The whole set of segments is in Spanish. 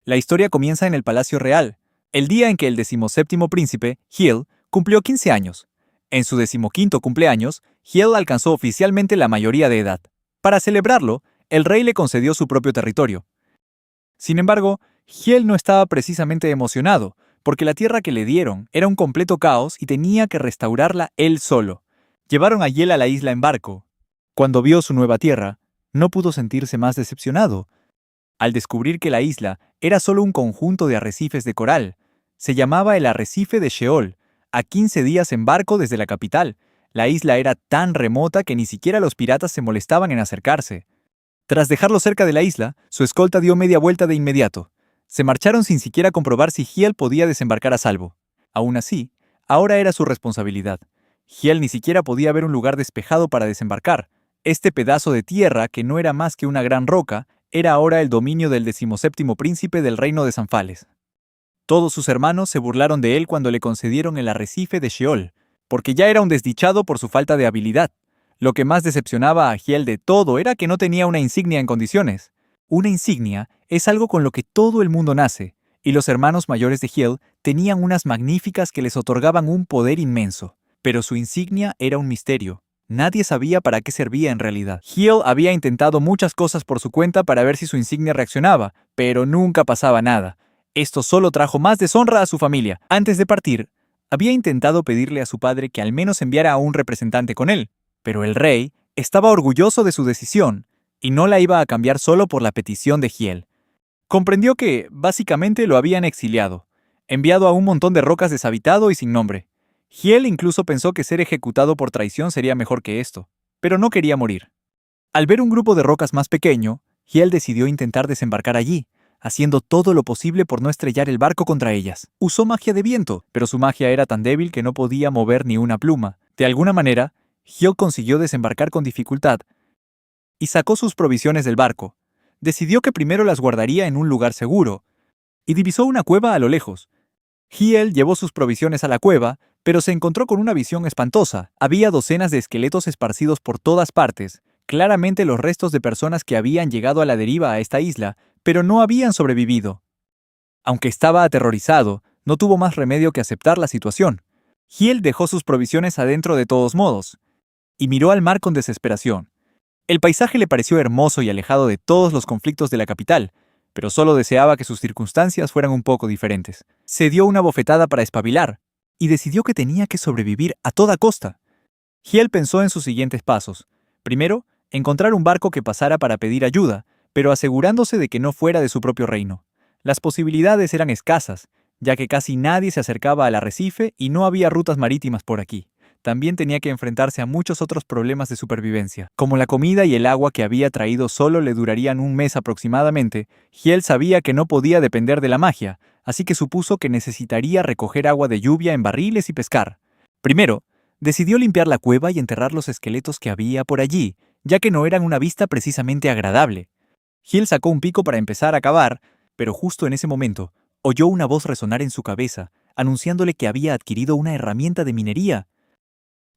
La historia comienza en el Palacio Real, el día en que el 17º príncipe, Hiel, cumplió 15 años. En su 15º cumpleaños, Hiel alcanzó oficialmente la mayoría de edad. Para celebrarlo, el rey le concedió su propio territorio. Sin embargo, Hiel no estaba precisamente emocionado, porque la tierra que le dieron era un completo caos y tenía que restaurarla él solo. Llevaron a Hiel a la isla en barco. Cuando vio su nueva tierra, no pudo sentirse más decepcionado. Al descubrir que la isla era solo un conjunto de arrecifes de coral, se llamaba el arrecife de Sheol, a 15 días en barco desde la capital. La isla era tan remota que ni siquiera los piratas se molestaban en acercarse. Tras dejarlo cerca de la isla, su escolta dio media vuelta de inmediato. Se marcharon sin siquiera comprobar si Hiel podía desembarcar a salvo. Aún así, ahora era su responsabilidad. Hiel ni siquiera podía ver un lugar despejado para desembarcar. Este pedazo de tierra, que no era más que una gran roca, era ahora el dominio del 17º príncipe del reino de Sanfales. Todos sus hermanos se burlaron de él cuando le concedieron el arrecife de Sheol, porque ya era un desdichado por su falta de habilidad. Lo que más decepcionaba a Hiel de todo era que no tenía una insignia en condiciones. Una insignia es algo con lo que todo el mundo nace, y los hermanos mayores de Hiel tenían unas magníficas que les otorgaban un poder inmenso. Pero su insignia era un misterio. Nadie sabía para qué servía en realidad. Hiel había intentado muchas cosas por su cuenta para ver si su insignia reaccionaba, pero nunca pasaba nada. Esto solo trajo más deshonra a su familia. Antes de partir, había intentado pedirle a su padre que al menos enviara a un representante con él. Pero el rey estaba orgulloso de su decisión y no la iba a cambiar solo por la petición de Hiel. Comprendió que, básicamente, lo habían exiliado, enviado a un montón de rocas deshabitado y sin nombre. Hiel incluso pensó que ser ejecutado por traición sería mejor que esto, pero no quería morir. Al ver un grupo de rocas más pequeño, Hiel decidió intentar desembarcar allí, haciendo todo lo posible por no estrellar el barco contra ellas. Usó magia de viento, pero su magia era tan débil que no podía mover ni una pluma. De alguna manera, Hiel consiguió desembarcar con dificultad y sacó sus provisiones del barco. Decidió que primero las guardaría en un lugar seguro y divisó una cueva a lo lejos. Hiel llevó sus provisiones a la cueva, pero se encontró con una visión espantosa. Había docenas de esqueletos esparcidos por todas partes, claramente los restos de personas que habían llegado a la deriva a esta isla, pero no habían sobrevivido. Aunque estaba aterrorizado, no tuvo más remedio que aceptar la situación. Hiel dejó sus provisiones adentro de todos modos y miró al mar con desesperación. El paisaje le pareció hermoso y alejado de todos los conflictos de la capital, pero solo deseaba que sus circunstancias fueran un poco diferentes. Se dio una bofetada para espabilar y decidió que tenía que sobrevivir a toda costa. Hiel pensó en sus siguientes pasos. Primero, encontrar un barco que pasara para pedir ayuda, pero asegurándose de que no fuera de su propio reino. Las posibilidades eran escasas, ya que casi nadie se acercaba al arrecife y no había rutas marítimas por aquí. También tenía que enfrentarse a muchos otros problemas de supervivencia. Como la comida y el agua que había traído solo le durarían un mes aproximadamente, Hiel sabía que no podía depender de la magia, así que supuso que necesitaría recoger agua de lluvia en barriles y pescar. Primero, decidió limpiar la cueva y enterrar los esqueletos que había por allí, ya que no eran una vista precisamente agradable. Hiel sacó un pico para empezar a cavar, pero justo en ese momento, oyó una voz resonar en su cabeza, anunciándole que había adquirido una herramienta de minería.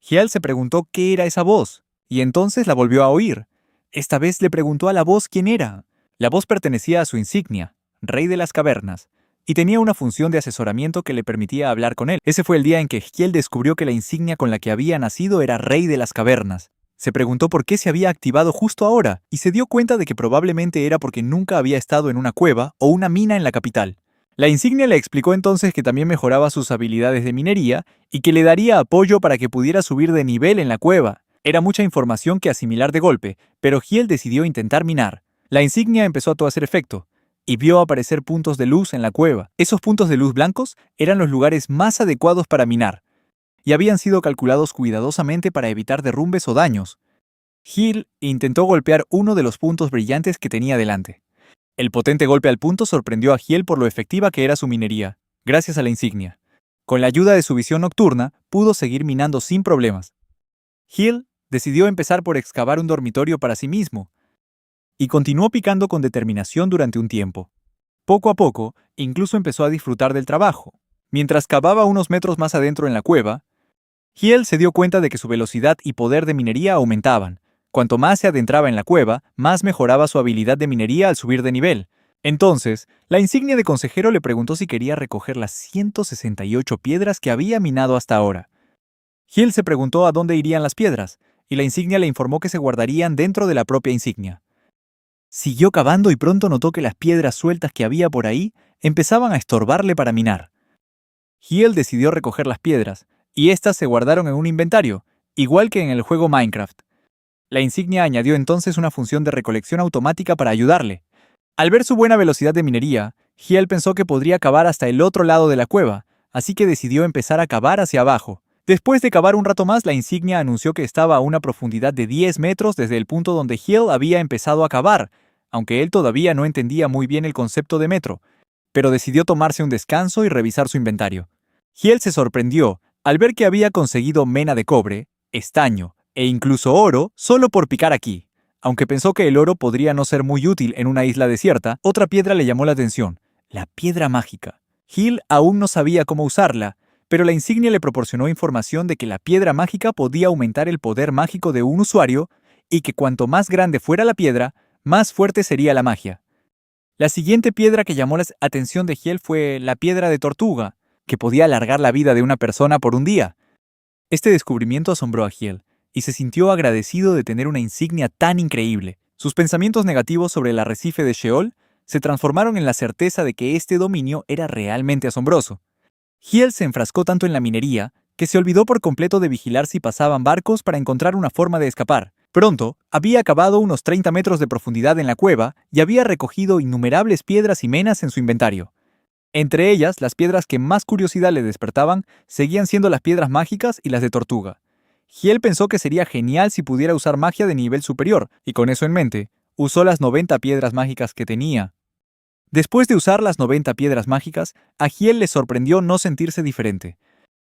Hiel se preguntó qué era esa voz, y entonces la volvió a oír. Esta vez le preguntó a la voz quién era. La voz pertenecía a su insignia, Rey de las Cavernas, y tenía una función de asesoramiento que le permitía hablar con él. Ese fue el día en que Hiel descubrió que la insignia con la que había nacido era Rey de las Cavernas. Se preguntó por qué se había activado justo ahora, y se dio cuenta de que probablemente era porque nunca había estado en una cueva o una mina en la capital. La insignia le explicó entonces que también mejoraba sus habilidades de minería y que le daría apoyo para que pudiera subir de nivel en la cueva. Era mucha información que asimilar de golpe, pero Hiel decidió intentar minar. La insignia empezó a hacer efecto, y vio aparecer puntos de luz en la cueva. Esos puntos de luz blancos eran los lugares más adecuados para minar, y habían sido calculados cuidadosamente para evitar derrumbes o daños. Hiel intentó golpear uno de los puntos brillantes que tenía delante. El potente golpe al punto sorprendió a Hiel por lo efectiva que era su minería, gracias a la insignia. Con la ayuda de su visión nocturna, pudo seguir minando sin problemas. Hiel decidió empezar por excavar un dormitorio para sí mismo, y continuó picando con determinación durante un tiempo. Poco a poco, incluso empezó a disfrutar del trabajo. Mientras cavaba unos metros más adentro en la cueva, Hiel se dio cuenta de que su velocidad y poder de minería aumentaban. Cuanto más se adentraba en la cueva, más mejoraba su habilidad de minería al subir de nivel. Entonces, la insignia de consejero le preguntó si quería recoger las 168 piedras que había minado hasta ahora. Hill se preguntó a dónde irían las piedras, y la insignia le informó que se guardarían dentro de la propia insignia. Siguió cavando y pronto notó que las piedras sueltas que había por ahí empezaban a estorbarle para minar. Hill decidió recoger las piedras, y éstas se guardaron en un inventario, igual que en el juego Minecraft. La insignia añadió entonces una función de recolección automática para ayudarle. Al ver su buena velocidad de minería, Hill pensó que podría cavar hasta el otro lado de la cueva, así que decidió empezar a cavar hacia abajo. Después de cavar un rato más, la insignia anunció que estaba a una profundidad de 10 metros desde el punto donde Hill había empezado a cavar, aunque él todavía no entendía muy bien el concepto de metro, pero decidió tomarse un descanso y revisar su inventario. Hill se sorprendió al ver que había conseguido mena de cobre, estaño e incluso oro solo por picar aquí. Aunque pensó que el oro podría no ser muy útil en una isla desierta, otra piedra le llamó la atención, la piedra mágica. Hill aún no sabía cómo usarla, pero la insignia le proporcionó información de que la piedra mágica podía aumentar el poder mágico de un usuario y que cuanto más grande fuera la piedra, más fuerte sería la magia. La siguiente piedra que llamó la atención de Hill fue la piedra de tortuga, que podía alargar la vida de una persona por un día. Este descubrimiento asombró a Hill, y se sintió agradecido de tener una insignia tan increíble. Sus pensamientos negativos sobre el arrecife de Sheol se transformaron en la certeza de que este dominio era realmente asombroso. Hill se enfrascó tanto en la minería que se olvidó por completo de vigilar si pasaban barcos para encontrar una forma de escapar. Pronto, había cavado unos 30 metros de profundidad en la cueva y había recogido innumerables piedras y menas en su inventario. Entre ellas, las piedras que más curiosidad le despertaban seguían siendo las piedras mágicas y las de tortuga. Hill pensó que sería genial si pudiera usar magia de nivel superior, y con eso en mente, usó las 90 piedras mágicas que tenía. Después de usar las 90 piedras mágicas, a Hill le sorprendió no sentirse diferente.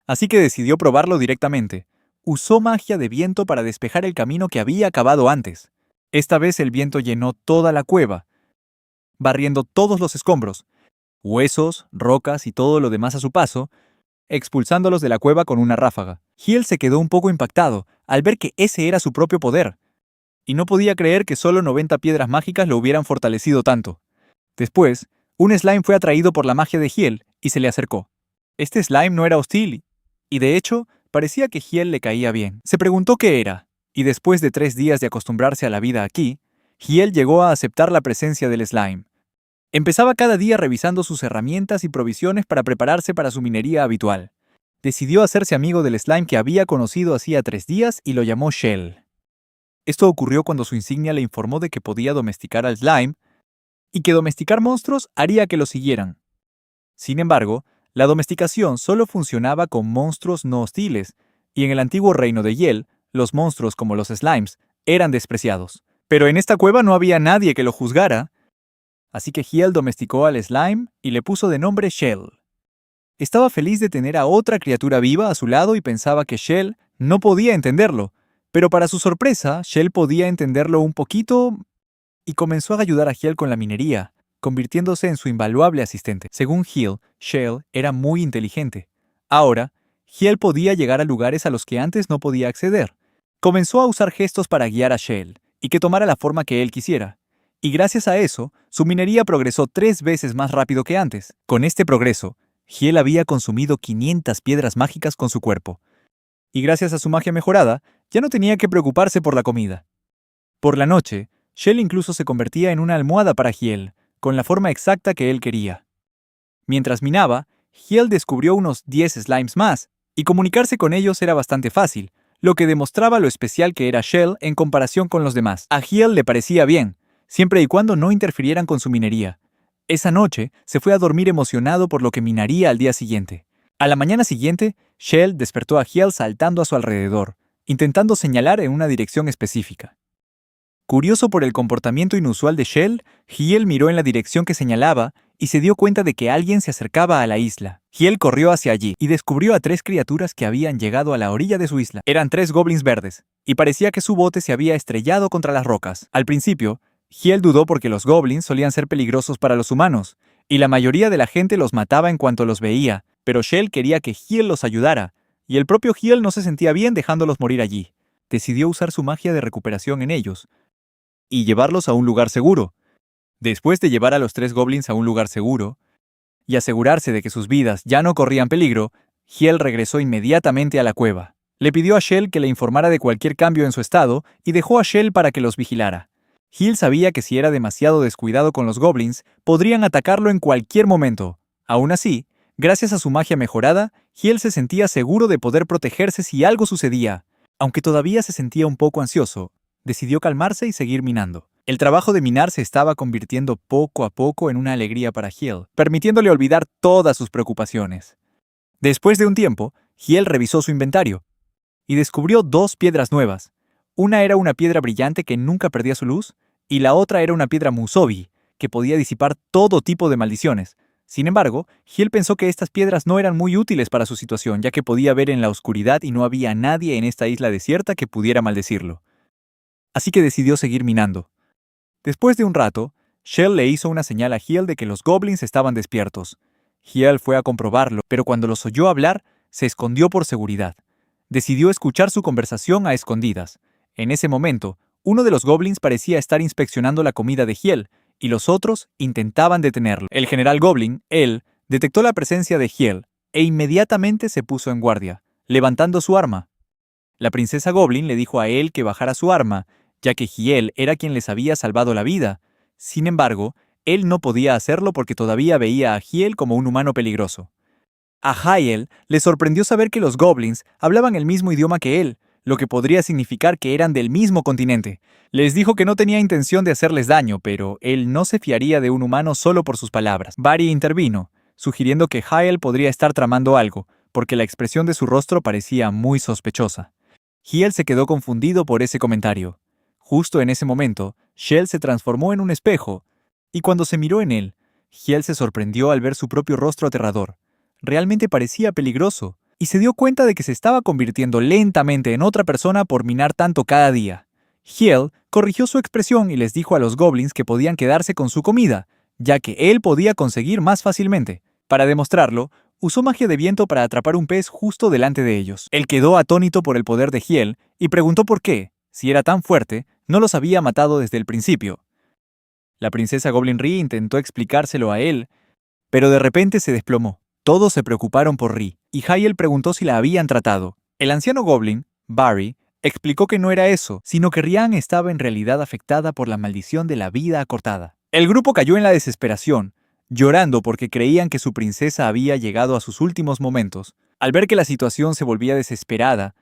Así que decidió probarlo directamente. Usó magia de viento para despejar el camino que había cavado antes. Esta vez el viento llenó toda la cueva, barriendo todos los escombros, huesos, rocas y todo lo demás a su paso, expulsándolos de la cueva con una ráfaga. Hill se quedó un poco impactado al ver que ese era su propio poder, y no podía creer que solo 90 piedras mágicas lo hubieran fortalecido tanto. Después, un slime fue atraído por la magia de Hill y se le acercó. Este slime no era hostil, y de hecho, parecía que Hill le caía bien. Se preguntó qué era, y después de 3 días de acostumbrarse a la vida aquí, Hill llegó a aceptar la presencia del slime. Empezaba cada día revisando sus herramientas y provisiones para prepararse para su minería habitual. Decidió hacerse amigo del slime que había conocido hacía 3 días y lo llamó Shell. Esto ocurrió cuando su insignia le informó de que podía domesticar al slime y que domesticar monstruos haría que lo siguieran. Sin embargo, la domesticación solo funcionaba con monstruos no hostiles, y en el antiguo reino de Hiel, los monstruos como los slimes eran despreciados. Pero en esta cueva no había nadie que lo juzgara, así que Hiel domesticó al slime y le puso de nombre Shell. Estaba feliz de tener a otra criatura viva a su lado y pensaba que Shell no podía entenderlo, pero para su sorpresa, Shell podía entenderlo un poquito y comenzó a ayudar a Hiel con la minería, convirtiéndose en su invaluable asistente. Según Hiel, Shell era muy inteligente. Ahora, Hiel podía llegar a lugares a los que antes no podía acceder. Comenzó a usar gestos para guiar a Shell y que tomara la forma que él quisiera. Y gracias a eso, su minería progresó 3 veces más rápido que antes. Con este progreso, Hiel había consumido 500 piedras mágicas con su cuerpo. Y gracias a su magia mejorada, ya no tenía que preocuparse por la comida. Por la noche, Shell incluso se convertía en una almohada para Hiel, con la forma exacta que él quería. Mientras minaba, Hiel descubrió unos 10 slimes más, y comunicarse con ellos era bastante fácil, lo que demostraba lo especial que era Shell en comparación con los demás. A Hiel le parecía bien, siempre y cuando no interfirieran con su minería. Esa noche, se fue a dormir emocionado por lo que minaría al día siguiente. A la mañana siguiente, Shell despertó a Hiel saltando a su alrededor, intentando señalar en una dirección específica. Curioso por el comportamiento inusual de Shell, Hiel miró en la dirección que señalaba y se dio cuenta de que alguien se acercaba a la isla. Hiel corrió hacia allí y descubrió a 3 criaturas que habían llegado a la orilla de su isla. Eran 3 goblins verdes, y parecía que su bote se había estrellado contra las rocas. Al principio, Hiel dudó porque los goblins solían ser peligrosos para los humanos, y la mayoría de la gente los mataba en cuanto los veía, pero Shell quería que Hiel los ayudara, y el propio Hiel no se sentía bien dejándolos morir allí. Decidió usar su magia de recuperación en ellos, y llevarlos a un lugar seguro. Después de llevar a los 3 goblins a un lugar seguro y asegurarse de que sus vidas ya no corrían peligro, Hiel regresó inmediatamente a la cueva. Le pidió a Shell que le informara de cualquier cambio en su estado y dejó a Shell para que los vigilara. Hiel sabía que si era demasiado descuidado con los goblins, podrían atacarlo en cualquier momento. Aún así, gracias a su magia mejorada, Hiel se sentía seguro de poder protegerse si algo sucedía. Aunque todavía se sentía un poco ansioso, decidió calmarse y seguir minando. El trabajo de minar se estaba convirtiendo poco a poco en una alegría para Hiel, permitiéndole olvidar todas sus preocupaciones. Después de un tiempo, Hiel revisó su inventario y descubrió 2 piedras nuevas. Una era una piedra brillante que nunca perdía su luz, y la otra era una piedra musobi, que podía disipar todo tipo de maldiciones. Sin embargo, Hiel pensó que estas piedras no eran muy útiles para su situación, ya que podía ver en la oscuridad y no había nadie en esta isla desierta que pudiera maldecirlo. Así que decidió seguir minando. Después de un rato, Shell le hizo una señal a Hiel de que los goblins estaban despiertos. Hiel fue a comprobarlo, pero cuando los oyó hablar, se escondió por seguridad. Decidió escuchar su conversación a escondidas. En ese momento, uno de los goblins parecía estar inspeccionando la comida de Hiel, y los otros intentaban detenerlo. El general goblin, él, detectó la presencia de Hiel, e inmediatamente se puso en guardia, levantando su arma. La princesa goblin le dijo a él que bajara su arma, ya que Hiel era quien les había salvado la vida. Sin embargo, él no podía hacerlo porque todavía veía a Hiel como un humano peligroso. A Hiel le sorprendió saber que los goblins hablaban el mismo idioma que él, lo que podría significar que eran del mismo continente. Les dijo que no tenía intención de hacerles daño, pero él no se fiaría de un humano solo por sus palabras. Barry intervino, sugiriendo que Hiel podría estar tramando algo, porque la expresión de su rostro parecía muy sospechosa. Hiel se quedó confundido por ese comentario. Justo en ese momento, Shell se transformó en un espejo, y cuando se miró en él, Hiel se sorprendió al ver su propio rostro aterrador. Realmente parecía peligroso, y se dio cuenta de que se estaba convirtiendo lentamente en otra persona por minar tanto cada día. Hiel corrigió su expresión y les dijo a los goblins que podían quedarse con su comida, ya que él podía conseguir más fácilmente. Para demostrarlo, usó magia de viento para atrapar un pez justo delante de ellos. Él quedó atónito por el poder de Hiel y preguntó por qué, si era tan fuerte, no los había matado desde el principio. La princesa Goblin Ree intentó explicárselo a él, pero de repente se desplomó. Todos se preocuparon por Ree, y Hiel preguntó si la habían tratado. El anciano goblin, Barry, explicó que no era eso, sino que Rian estaba en realidad afectada por la maldición de la vida acortada. El grupo cayó en la desesperación, llorando porque creían que su princesa había llegado a sus últimos momentos. Al ver que la situación se volvía desesperada,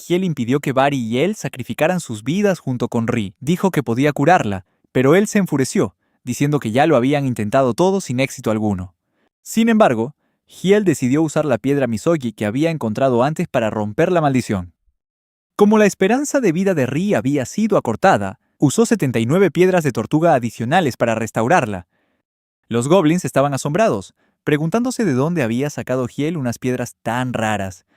Hiel impidió que Barry y él sacrificaran sus vidas junto con Ree. Dijo que podía curarla, pero él se enfureció, diciendo que ya lo habían intentado todo sin éxito alguno. Sin embargo, Hiel decidió usar la piedra Misogi que había encontrado antes para romper la maldición. Como la esperanza de vida de Ree había sido acortada, usó 79 piedras de tortuga adicionales para restaurarla. Los goblins estaban asombrados, preguntándose de dónde había sacado Hiel unas piedras tan raras.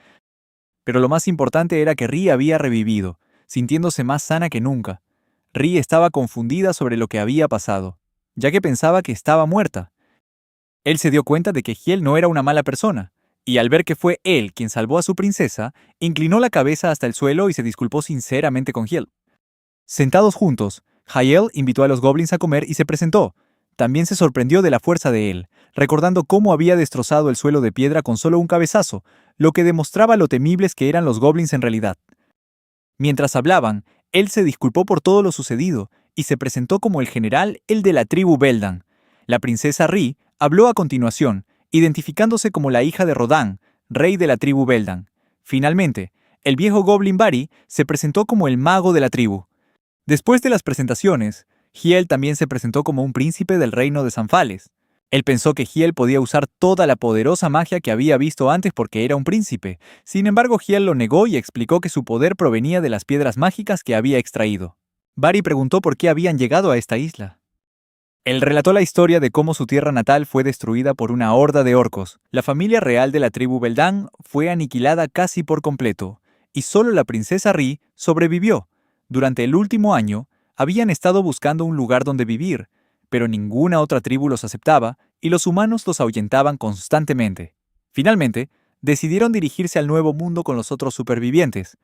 Pero lo más importante era que Ree había revivido, sintiéndose más sana que nunca. Ree estaba confundida sobre lo que había pasado, ya que pensaba que estaba muerta. Él se dio cuenta de que Hiel no era una mala persona, y al ver que fue él quien salvó a su princesa, inclinó la cabeza hasta el suelo y se disculpó sinceramente con Hiel. Sentados juntos, Hiel invitó a los goblins a comer y se presentó. También se sorprendió de la fuerza de él, recordando cómo había destrozado el suelo de piedra con solo un cabezazo, lo que demostraba lo temibles que eran los goblins en realidad. Mientras hablaban, él se disculpó por todo lo sucedido y se presentó como el general, el de la tribu Beldan. La princesa Ree habló a continuación, identificándose como la hija de Rodan, rey de la tribu Beldan. Finalmente, el viejo goblin Barry se presentó como el mago de la tribu. Después de las presentaciones, Hiel también se presentó como un príncipe del reino de Zanfales. Él pensó que Hiel podía usar toda la poderosa magia que había visto antes porque era un príncipe. Sin embargo, Hiel lo negó y explicó que su poder provenía de las piedras mágicas que había extraído. Barry preguntó por qué habían llegado a esta isla. Él relató la historia de cómo su tierra natal fue destruida por una horda de orcos. La familia real de la tribu Beldan fue aniquilada casi por completo, y solo la princesa Ree sobrevivió. Durante el último año, habían estado buscando un lugar donde vivir, pero ninguna otra tribu los aceptaba y los humanos los ahuyentaban constantemente. Finalmente, decidieron dirigirse al Nuevo Mundo con los otros supervivientes.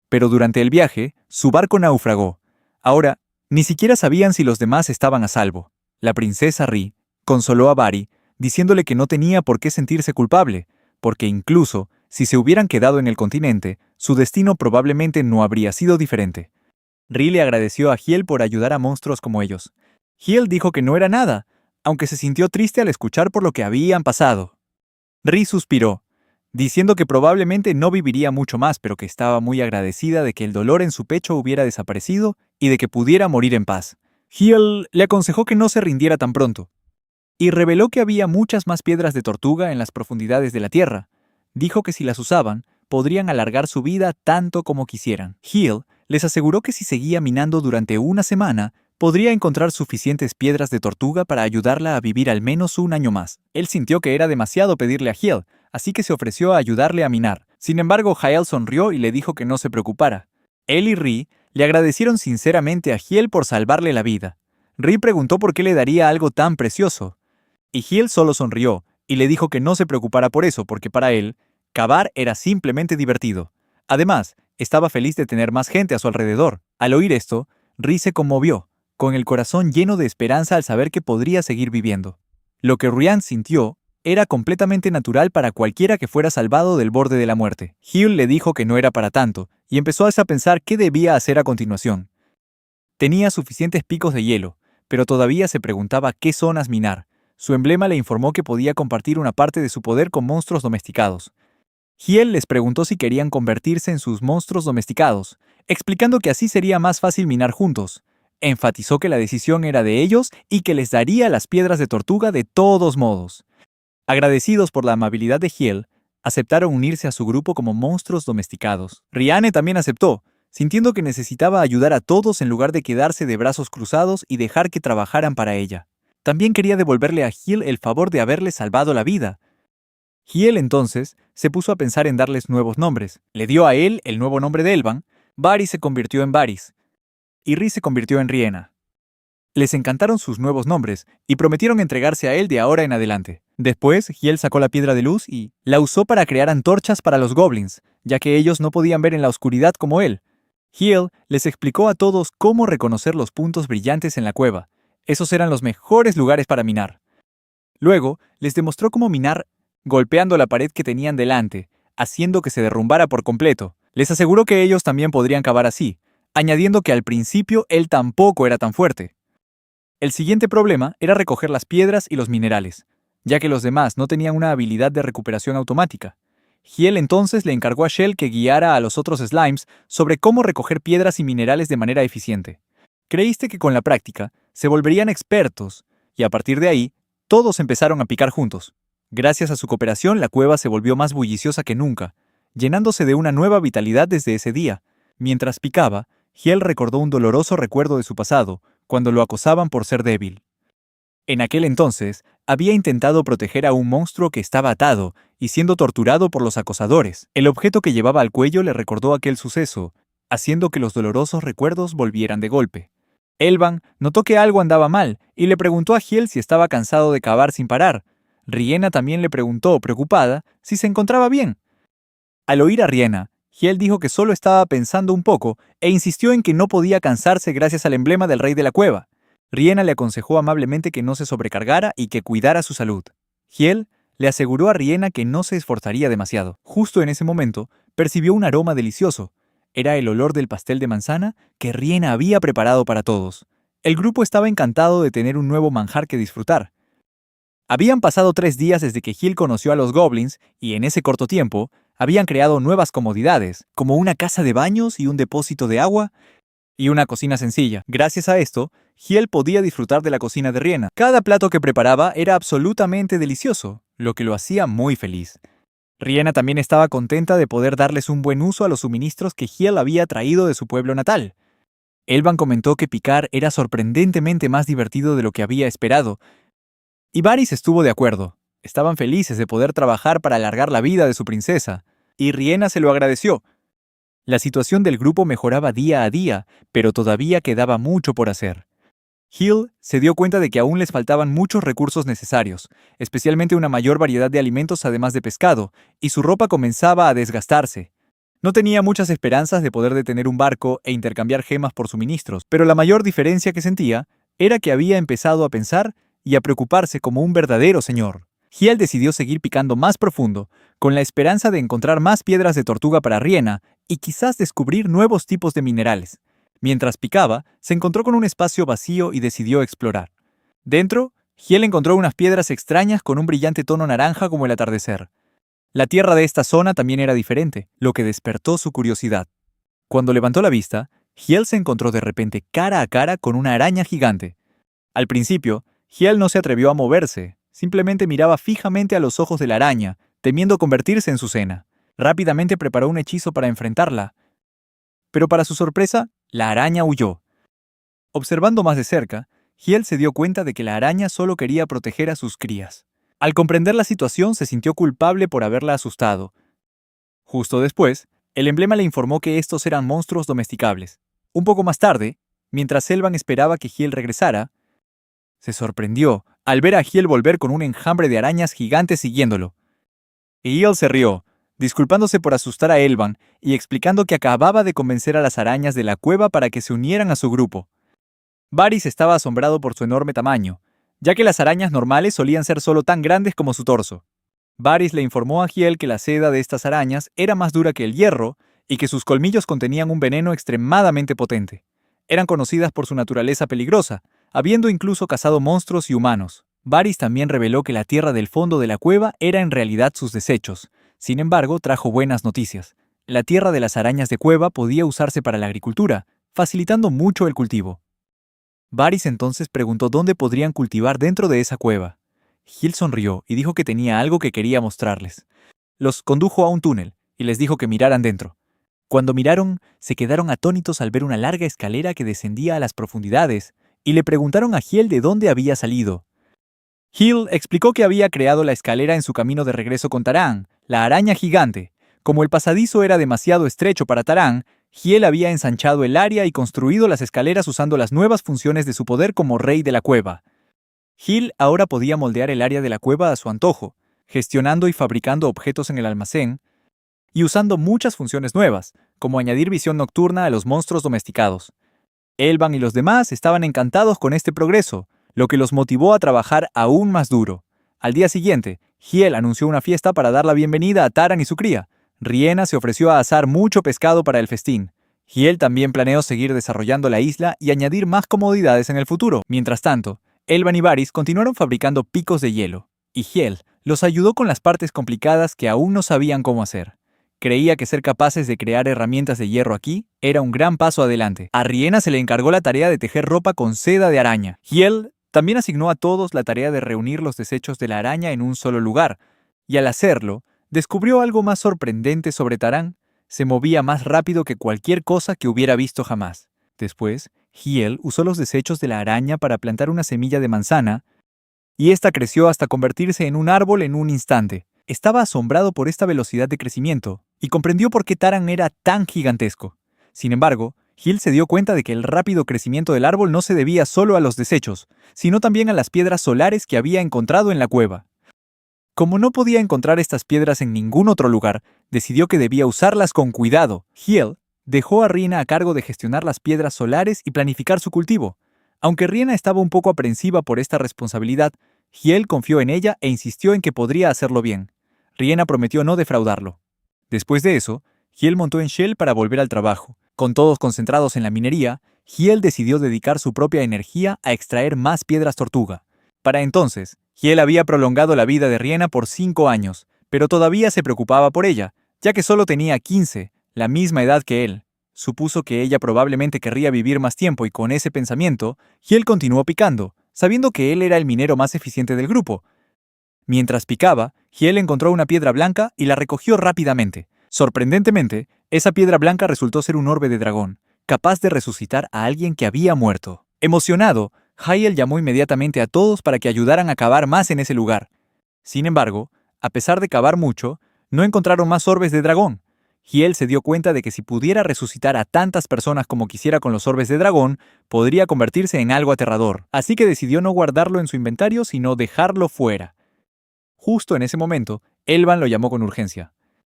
Pero durante el viaje, su barco naufragó. Ahora, ni siquiera sabían si los demás estaban a salvo. La princesa Ri consoló a Bari, diciéndole que no tenía por qué sentirse culpable, porque incluso si se hubieran quedado en el continente, su destino probablemente no habría sido diferente. Ri le agradeció a Hiel por ayudar a monstruos como ellos. Hiel dijo que no era nada, aunque se sintió triste al escuchar por lo que habían pasado. Ri suspiró, diciendo que probablemente no viviría mucho más, pero que estaba muy agradecida de que el dolor en su pecho hubiera desaparecido y de que pudiera morir en paz. Hiel le aconsejó que no se rindiera tan pronto, y reveló que había muchas más piedras de tortuga en las profundidades de la tierra. Dijo que si las usaban, podrían alargar su vida tanto como quisieran. Hiel les aseguró que si seguía minando durante una semana, podría encontrar suficientes piedras de tortuga para ayudarla a vivir al menos un año más. Él sintió que era demasiado pedirle a Hiel, así que se ofreció a ayudarle a minar. Sin embargo, Hiel sonrió y le dijo que no se preocupara. Él y Ri le agradecieron sinceramente a Hiel por salvarle la vida. Ri preguntó por qué le daría algo tan precioso, y Hiel solo sonrió y le dijo que no se preocupara por eso, porque para él, cavar era simplemente divertido. Además, estaba feliz de tener más gente a su alrededor. Al oír esto, Ri se conmovió, con el corazón lleno de esperanza al saber que podría seguir viviendo. Lo que Rian sintió era completamente natural para cualquiera que fuera salvado del borde de la muerte. Hiel le dijo que no era para tanto, y empezó a pensar qué debía hacer a continuación. Tenía suficientes picos de hielo, pero todavía se preguntaba qué zonas minar. Su emblema le informó que podía compartir una parte de su poder con monstruos domesticados. Hiel les preguntó si querían convertirse en sus monstruos domesticados, explicando que así sería más fácil minar juntos. Enfatizó que la decisión era de ellos y que les daría las piedras de tortuga de todos modos. Agradecidos por la amabilidad de Hiel, aceptaron unirse a su grupo como monstruos domesticados. Rianne también aceptó, sintiendo que necesitaba ayudar a todos en lugar de quedarse de brazos cruzados y dejar que trabajaran para ella. También quería devolverle a Hiel el favor de haberle salvado la vida. Hiel entonces se puso a pensar en darles nuevos nombres. Le dio a él el nuevo nombre de Elban, Varys se convirtió en Varys, y Ri se convirtió en Riena. Les encantaron sus nuevos nombres y prometieron entregarse a él de ahora en adelante. Después, Hiel sacó la piedra de luz y la usó para crear antorchas para los goblins, ya que ellos no podían ver en la oscuridad como él. Hiel les explicó a todos cómo reconocer los puntos brillantes en la cueva. Esos eran los mejores lugares para minar. Luego, les demostró cómo minar golpeando la pared que tenían delante, haciendo que se derrumbara por completo. Les aseguró que ellos también podrían cavar así, añadiendo que al principio él tampoco era tan fuerte. El siguiente problema era recoger las piedras y los minerales, ya que los demás no tenían una habilidad de recuperación automática. Hiel entonces le encargó a Shell que guiara a los otros slimes sobre cómo recoger piedras y minerales de manera eficiente. Creíste que con la práctica se volverían expertos, y a partir de ahí, todos empezaron a picar juntos. Gracias a su cooperación, la cueva se volvió más bulliciosa que nunca, llenándose de una nueva vitalidad desde ese día. Mientras picaba, Hiel recordó un doloroso recuerdo de su pasado, cuando lo acosaban por ser débil. En aquel entonces, había intentado proteger a un monstruo que estaba atado y siendo torturado por los acosadores. El objeto que llevaba al cuello le recordó aquel suceso, haciendo que los dolorosos recuerdos volvieran de golpe. Elban notó que algo andaba mal y le preguntó a Hiel si estaba cansado de cavar sin parar. Riena también le preguntó, preocupada, si se encontraba bien. Al oír a Riena, Hiel dijo que solo estaba pensando un poco e insistió en que no podía cansarse gracias al emblema del rey de la cueva. Riena le aconsejó amablemente que no se sobrecargara y que cuidara su salud. Hiel le aseguró a Riena que no se esforzaría demasiado. Justo en ese momento, percibió un aroma delicioso. Era el olor del pastel de manzana que Riena había preparado para todos. El grupo estaba encantado de tener un nuevo manjar que disfrutar. Habían pasado 3 días desde que Hiel conoció a los goblins y en ese corto tiempo habían creado nuevas comodidades, como una casa de baños y un depósito de agua y una cocina sencilla. Gracias a esto, Hiel podía disfrutar de la cocina de Riena. Cada plato que preparaba era absolutamente delicioso, lo que lo hacía muy feliz. Riena también estaba contenta de poder darles un buen uso a los suministros que Hiel había traído de su pueblo natal. Elban comentó que picar era sorprendentemente más divertido de lo que había esperado, y Varys estuvo de acuerdo. Estaban felices de poder trabajar para alargar la vida de su princesa, y Riena se lo agradeció. La situación del grupo mejoraba día a día, pero todavía quedaba mucho por hacer. Hiel se dio cuenta de que aún les faltaban muchos recursos necesarios, especialmente una mayor variedad de alimentos además de pescado, y su ropa comenzaba a desgastarse. No tenía muchas esperanzas de poder detener un barco e intercambiar gemas por suministros, pero la mayor diferencia que sentía era que había empezado a pensar y a preocuparse como un verdadero señor. Hiel decidió seguir picando más profundo, con la esperanza de encontrar más piedras de tortuga para Riena y quizás descubrir nuevos tipos de minerales. Mientras picaba, se encontró con un espacio vacío y decidió explorar. Dentro, Hiel encontró unas piedras extrañas con un brillante tono naranja como el atardecer. La tierra de esta zona también era diferente, lo que despertó su curiosidad. Cuando levantó la vista, Hiel se encontró de repente cara a cara con una araña gigante. Al principio, Hiel no se atrevió a moverse, simplemente miraba fijamente a los ojos de la araña, temiendo convertirse en su cena. Rápidamente preparó un hechizo para enfrentarla, pero para su sorpresa, la araña huyó. Observando más de cerca, Hiel se dio cuenta de que la araña solo quería proteger a sus crías. Al comprender la situación, se sintió culpable por haberla asustado. Justo después, el emblema le informó que estos eran monstruos domesticables. Un poco más tarde, mientras Elvan esperaba que Hiel regresara, se sorprendió al ver a Hiel volver con un enjambre de arañas gigantes siguiéndolo. Hiel se rió, disculpándose por asustar a Elvan y explicando que acababa de convencer a las arañas de la cueva para que se unieran a su grupo. Varys estaba asombrado por su enorme tamaño, ya que las arañas normales solían ser solo tan grandes como su torso. Varys le informó a Hiel que la seda de estas arañas era más dura que el hierro y que sus colmillos contenían un veneno extremadamente potente. Eran conocidas por su naturaleza peligrosa, habiendo incluso cazado monstruos y humanos. Varys también reveló que la tierra del fondo de la cueva era en realidad sus desechos. Sin embargo, trajo buenas noticias. La tierra de las arañas de cueva podía usarse para la agricultura, facilitando mucho el cultivo. Varys entonces preguntó dónde podrían cultivar dentro de esa cueva. Hiel sonrió y dijo que tenía algo que quería mostrarles. Los condujo a un túnel y les dijo que miraran dentro. Cuando miraron, se quedaron atónitos al ver una larga escalera que descendía a las profundidades, y le preguntaron a Hiel de dónde había salido. Hiel explicó que había creado la escalera en su camino de regreso con Tarán, la araña gigante. Como el pasadizo era demasiado estrecho para Tarán, Hiel había ensanchado el área y construido las escaleras usando las nuevas funciones de su poder como rey de la cueva. Hiel ahora podía moldear el área de la cueva a su antojo, gestionando y fabricando objetos en el almacén, y usando muchas funciones nuevas, como añadir visión nocturna a los monstruos domesticados. Elvan y los demás estaban encantados con este progreso, lo que los motivó a trabajar aún más duro. Al día siguiente, Hiel anunció una fiesta para dar la bienvenida a Taran y su cría. Riena se ofreció a asar mucho pescado para el festín. Hiel también planeó seguir desarrollando la isla y añadir más comodidades en el futuro. Mientras tanto, Elvan y Varys continuaron fabricando picos de hielo, y Hiel los ayudó con las partes complicadas que aún no sabían cómo hacer. Creía que ser capaces de crear herramientas de hierro aquí era un gran paso adelante. A Riena se le encargó la tarea de tejer ropa con seda de araña. Hiel también asignó a todos la tarea de reunir los desechos de la araña en un solo lugar, y al hacerlo, descubrió algo más sorprendente sobre Tarán. Se movía más rápido que cualquier cosa que hubiera visto jamás. Después, Hiel usó los desechos de la araña para plantar una semilla de manzana, y esta creció hasta convertirse en un árbol en un instante. Estaba asombrado por esta velocidad de crecimiento, y comprendió por qué Taran era tan gigantesco. Sin embargo, Hiel se dio cuenta de que el rápido crecimiento del árbol no se debía solo a los desechos, sino también a las piedras solares que había encontrado en la cueva. Como no podía encontrar estas piedras en ningún otro lugar, decidió que debía usarlas con cuidado. Hiel dejó a Riena a cargo de gestionar las piedras solares y planificar su cultivo. Aunque Riena estaba un poco aprensiva por esta responsabilidad, Hiel confió en ella e insistió en que podría hacerlo bien. Riena prometió no defraudarlo. Después de eso, Hiel montó en Shell para volver al trabajo. Con todos concentrados en la minería, Hiel decidió dedicar su propia energía a extraer más piedras tortuga. Para entonces, Hiel había prolongado la vida de Riena por 5 años, pero todavía se preocupaba por ella, ya que solo tenía 15, la misma edad que él. Supuso que ella probablemente querría vivir más tiempo y con ese pensamiento, Hiel continuó picando, sabiendo que él era el minero más eficiente del grupo. Mientras picaba, Hiel encontró una piedra blanca y la recogió rápidamente. Sorprendentemente, esa piedra blanca resultó ser un orbe de dragón, capaz de resucitar a alguien que había muerto. Emocionado, Hiel llamó inmediatamente a todos para que ayudaran a cavar más en ese lugar. Sin embargo, a pesar de cavar mucho, no encontraron más orbes de dragón. Hiel se dio cuenta de que si pudiera resucitar a tantas personas como quisiera con los orbes de dragón, podría convertirse en algo aterrador, así que decidió no guardarlo en su inventario, sino dejarlo fuera. Justo en ese momento, Elvan lo llamó con urgencia.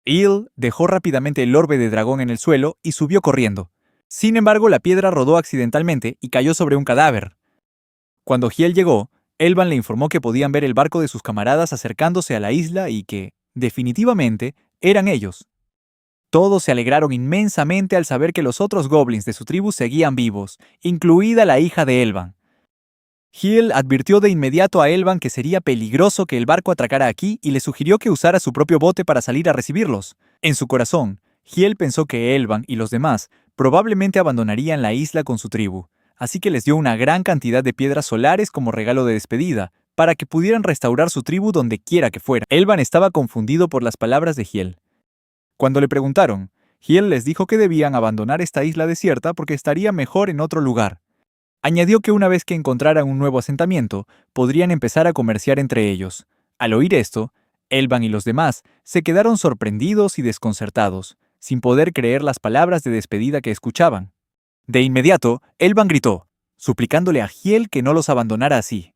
Hiel dejó rápidamente el orbe de dragón en el suelo y subió corriendo. Sin embargo, la piedra rodó accidentalmente y cayó sobre un cadáver. Cuando Hiel llegó, Elban le informó que podían ver el barco de sus camaradas acercándose a la isla y que, definitivamente, eran ellos. Todos se alegraron inmensamente al saber que los otros goblins de su tribu seguían vivos, incluida la hija de Elban. Hiel advirtió de inmediato a Elban que sería peligroso que el barco atracara aquí y le sugirió que usara su propio bote para salir a recibirlos. En su corazón, Hiel pensó que Elban y los demás probablemente abandonarían la isla con su tribu, así que les dio una gran cantidad de piedras solares como regalo de despedida, para que pudieran restaurar su tribu donde quiera que fuera. Elban estaba confundido por las palabras de Hiel. Cuando le preguntaron, Hiel les dijo que debían abandonar esta isla desierta porque estaría mejor en otro lugar. Añadió que una vez que encontraran un nuevo asentamiento, podrían empezar a comerciar entre ellos. Al oír esto, Elban y los demás se quedaron sorprendidos y desconcertados, sin poder creer las palabras de despedida que escuchaban. De inmediato, Elban gritó, suplicándole a Hiel que no los abandonara así.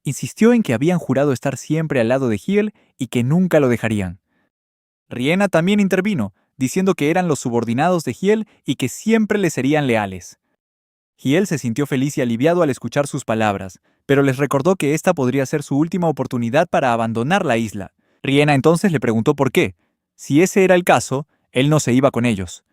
Insistió en que habían jurado estar siempre al lado de Hiel y que nunca lo dejarían. Riena también intervino, diciendo que eran los subordinados de Hiel y que siempre le serían leales. Hiel se sintió feliz y aliviado al escuchar sus palabras, pero les recordó que esta podría ser su última oportunidad para abandonar la isla. Riena entonces le preguntó por qué. Si ese era el caso, él no se iba con ellos.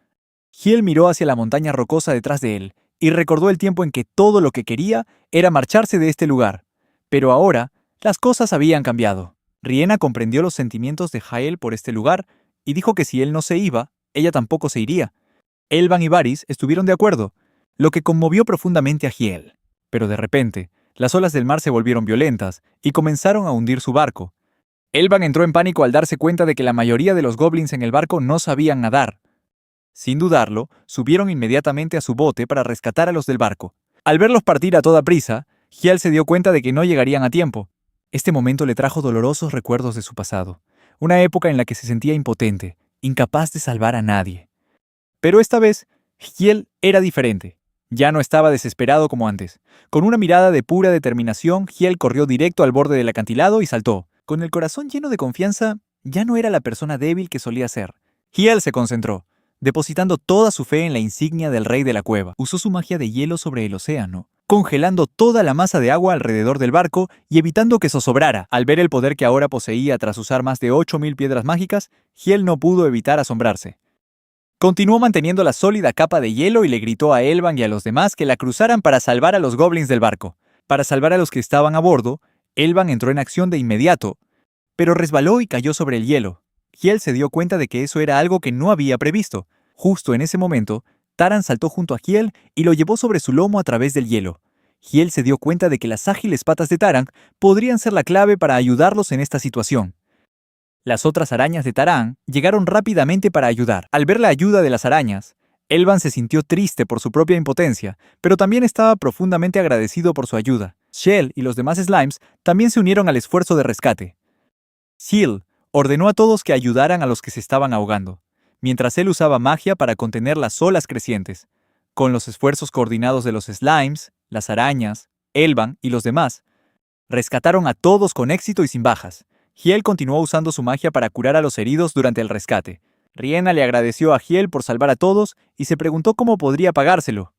Hiel miró hacia la montaña rocosa detrás de él y recordó el tiempo en que todo lo que quería era marcharse de este lugar. Pero ahora, las cosas habían cambiado. Riena comprendió los sentimientos de Hiel por este lugar y dijo que si él no se iba, ella tampoco se iría. Elban y Varys estuvieron de acuerdo, lo que conmovió profundamente a Hiel. Pero de repente, las olas del mar se volvieron violentas y comenzaron a hundir su barco. Elban entró en pánico al darse cuenta de que la mayoría de los goblins en el barco no sabían nadar. Sin dudarlo, subieron inmediatamente a su bote para rescatar a los del barco. Al verlos partir a toda prisa, Hiel se dio cuenta de que no llegarían a tiempo. Este momento le trajo dolorosos recuerdos de su pasado, una época en la que se sentía impotente, incapaz de salvar a nadie. Pero esta vez, Hiel era diferente. Ya no estaba desesperado como antes. Con una mirada de pura determinación, Hiel corrió directo al borde del acantilado y saltó. Con el corazón lleno de confianza, ya no era la persona débil que solía ser. Hiel se concentró, depositando toda su fe en la insignia del rey de la cueva. Usó su magia de hielo sobre el océano, congelando toda la masa de agua alrededor del barco y evitando que zozobrara. Al ver el poder que ahora poseía tras usar más de 8000 piedras mágicas, Hiel no pudo evitar asombrarse. Continuó manteniendo la sólida capa de hielo y le gritó a Elban y a los demás que la cruzaran para salvar a los goblins del barco. Para salvar a los que estaban a bordo, Elban entró en acción de inmediato, pero resbaló y cayó sobre el hielo. Hiel se dio cuenta de que eso era algo que no había previsto. Justo en ese momento, Taran saltó junto a Hiel y lo llevó sobre su lomo a través del hielo. Hiel se dio cuenta de que las ágiles patas de Taran podrían ser la clave para ayudarlos en esta situación. Las otras arañas de Taran llegaron rápidamente para ayudar. Al ver la ayuda de las arañas, Elban se sintió triste por su propia impotencia, pero también estaba profundamente agradecido por su ayuda. Shell y los demás slimes también se unieron al esfuerzo de rescate. Hiel ordenó a todos que ayudaran a los que se estaban ahogando, mientras él usaba magia para contener las olas crecientes. Con los esfuerzos coordinados de los slimes, las arañas, Elban y los demás, rescataron a todos con éxito y sin bajas. Hiel continuó usando su magia para curar a los heridos durante el rescate. Riena le agradeció a Hiel por salvar a todos y se preguntó cómo podría pagárselo.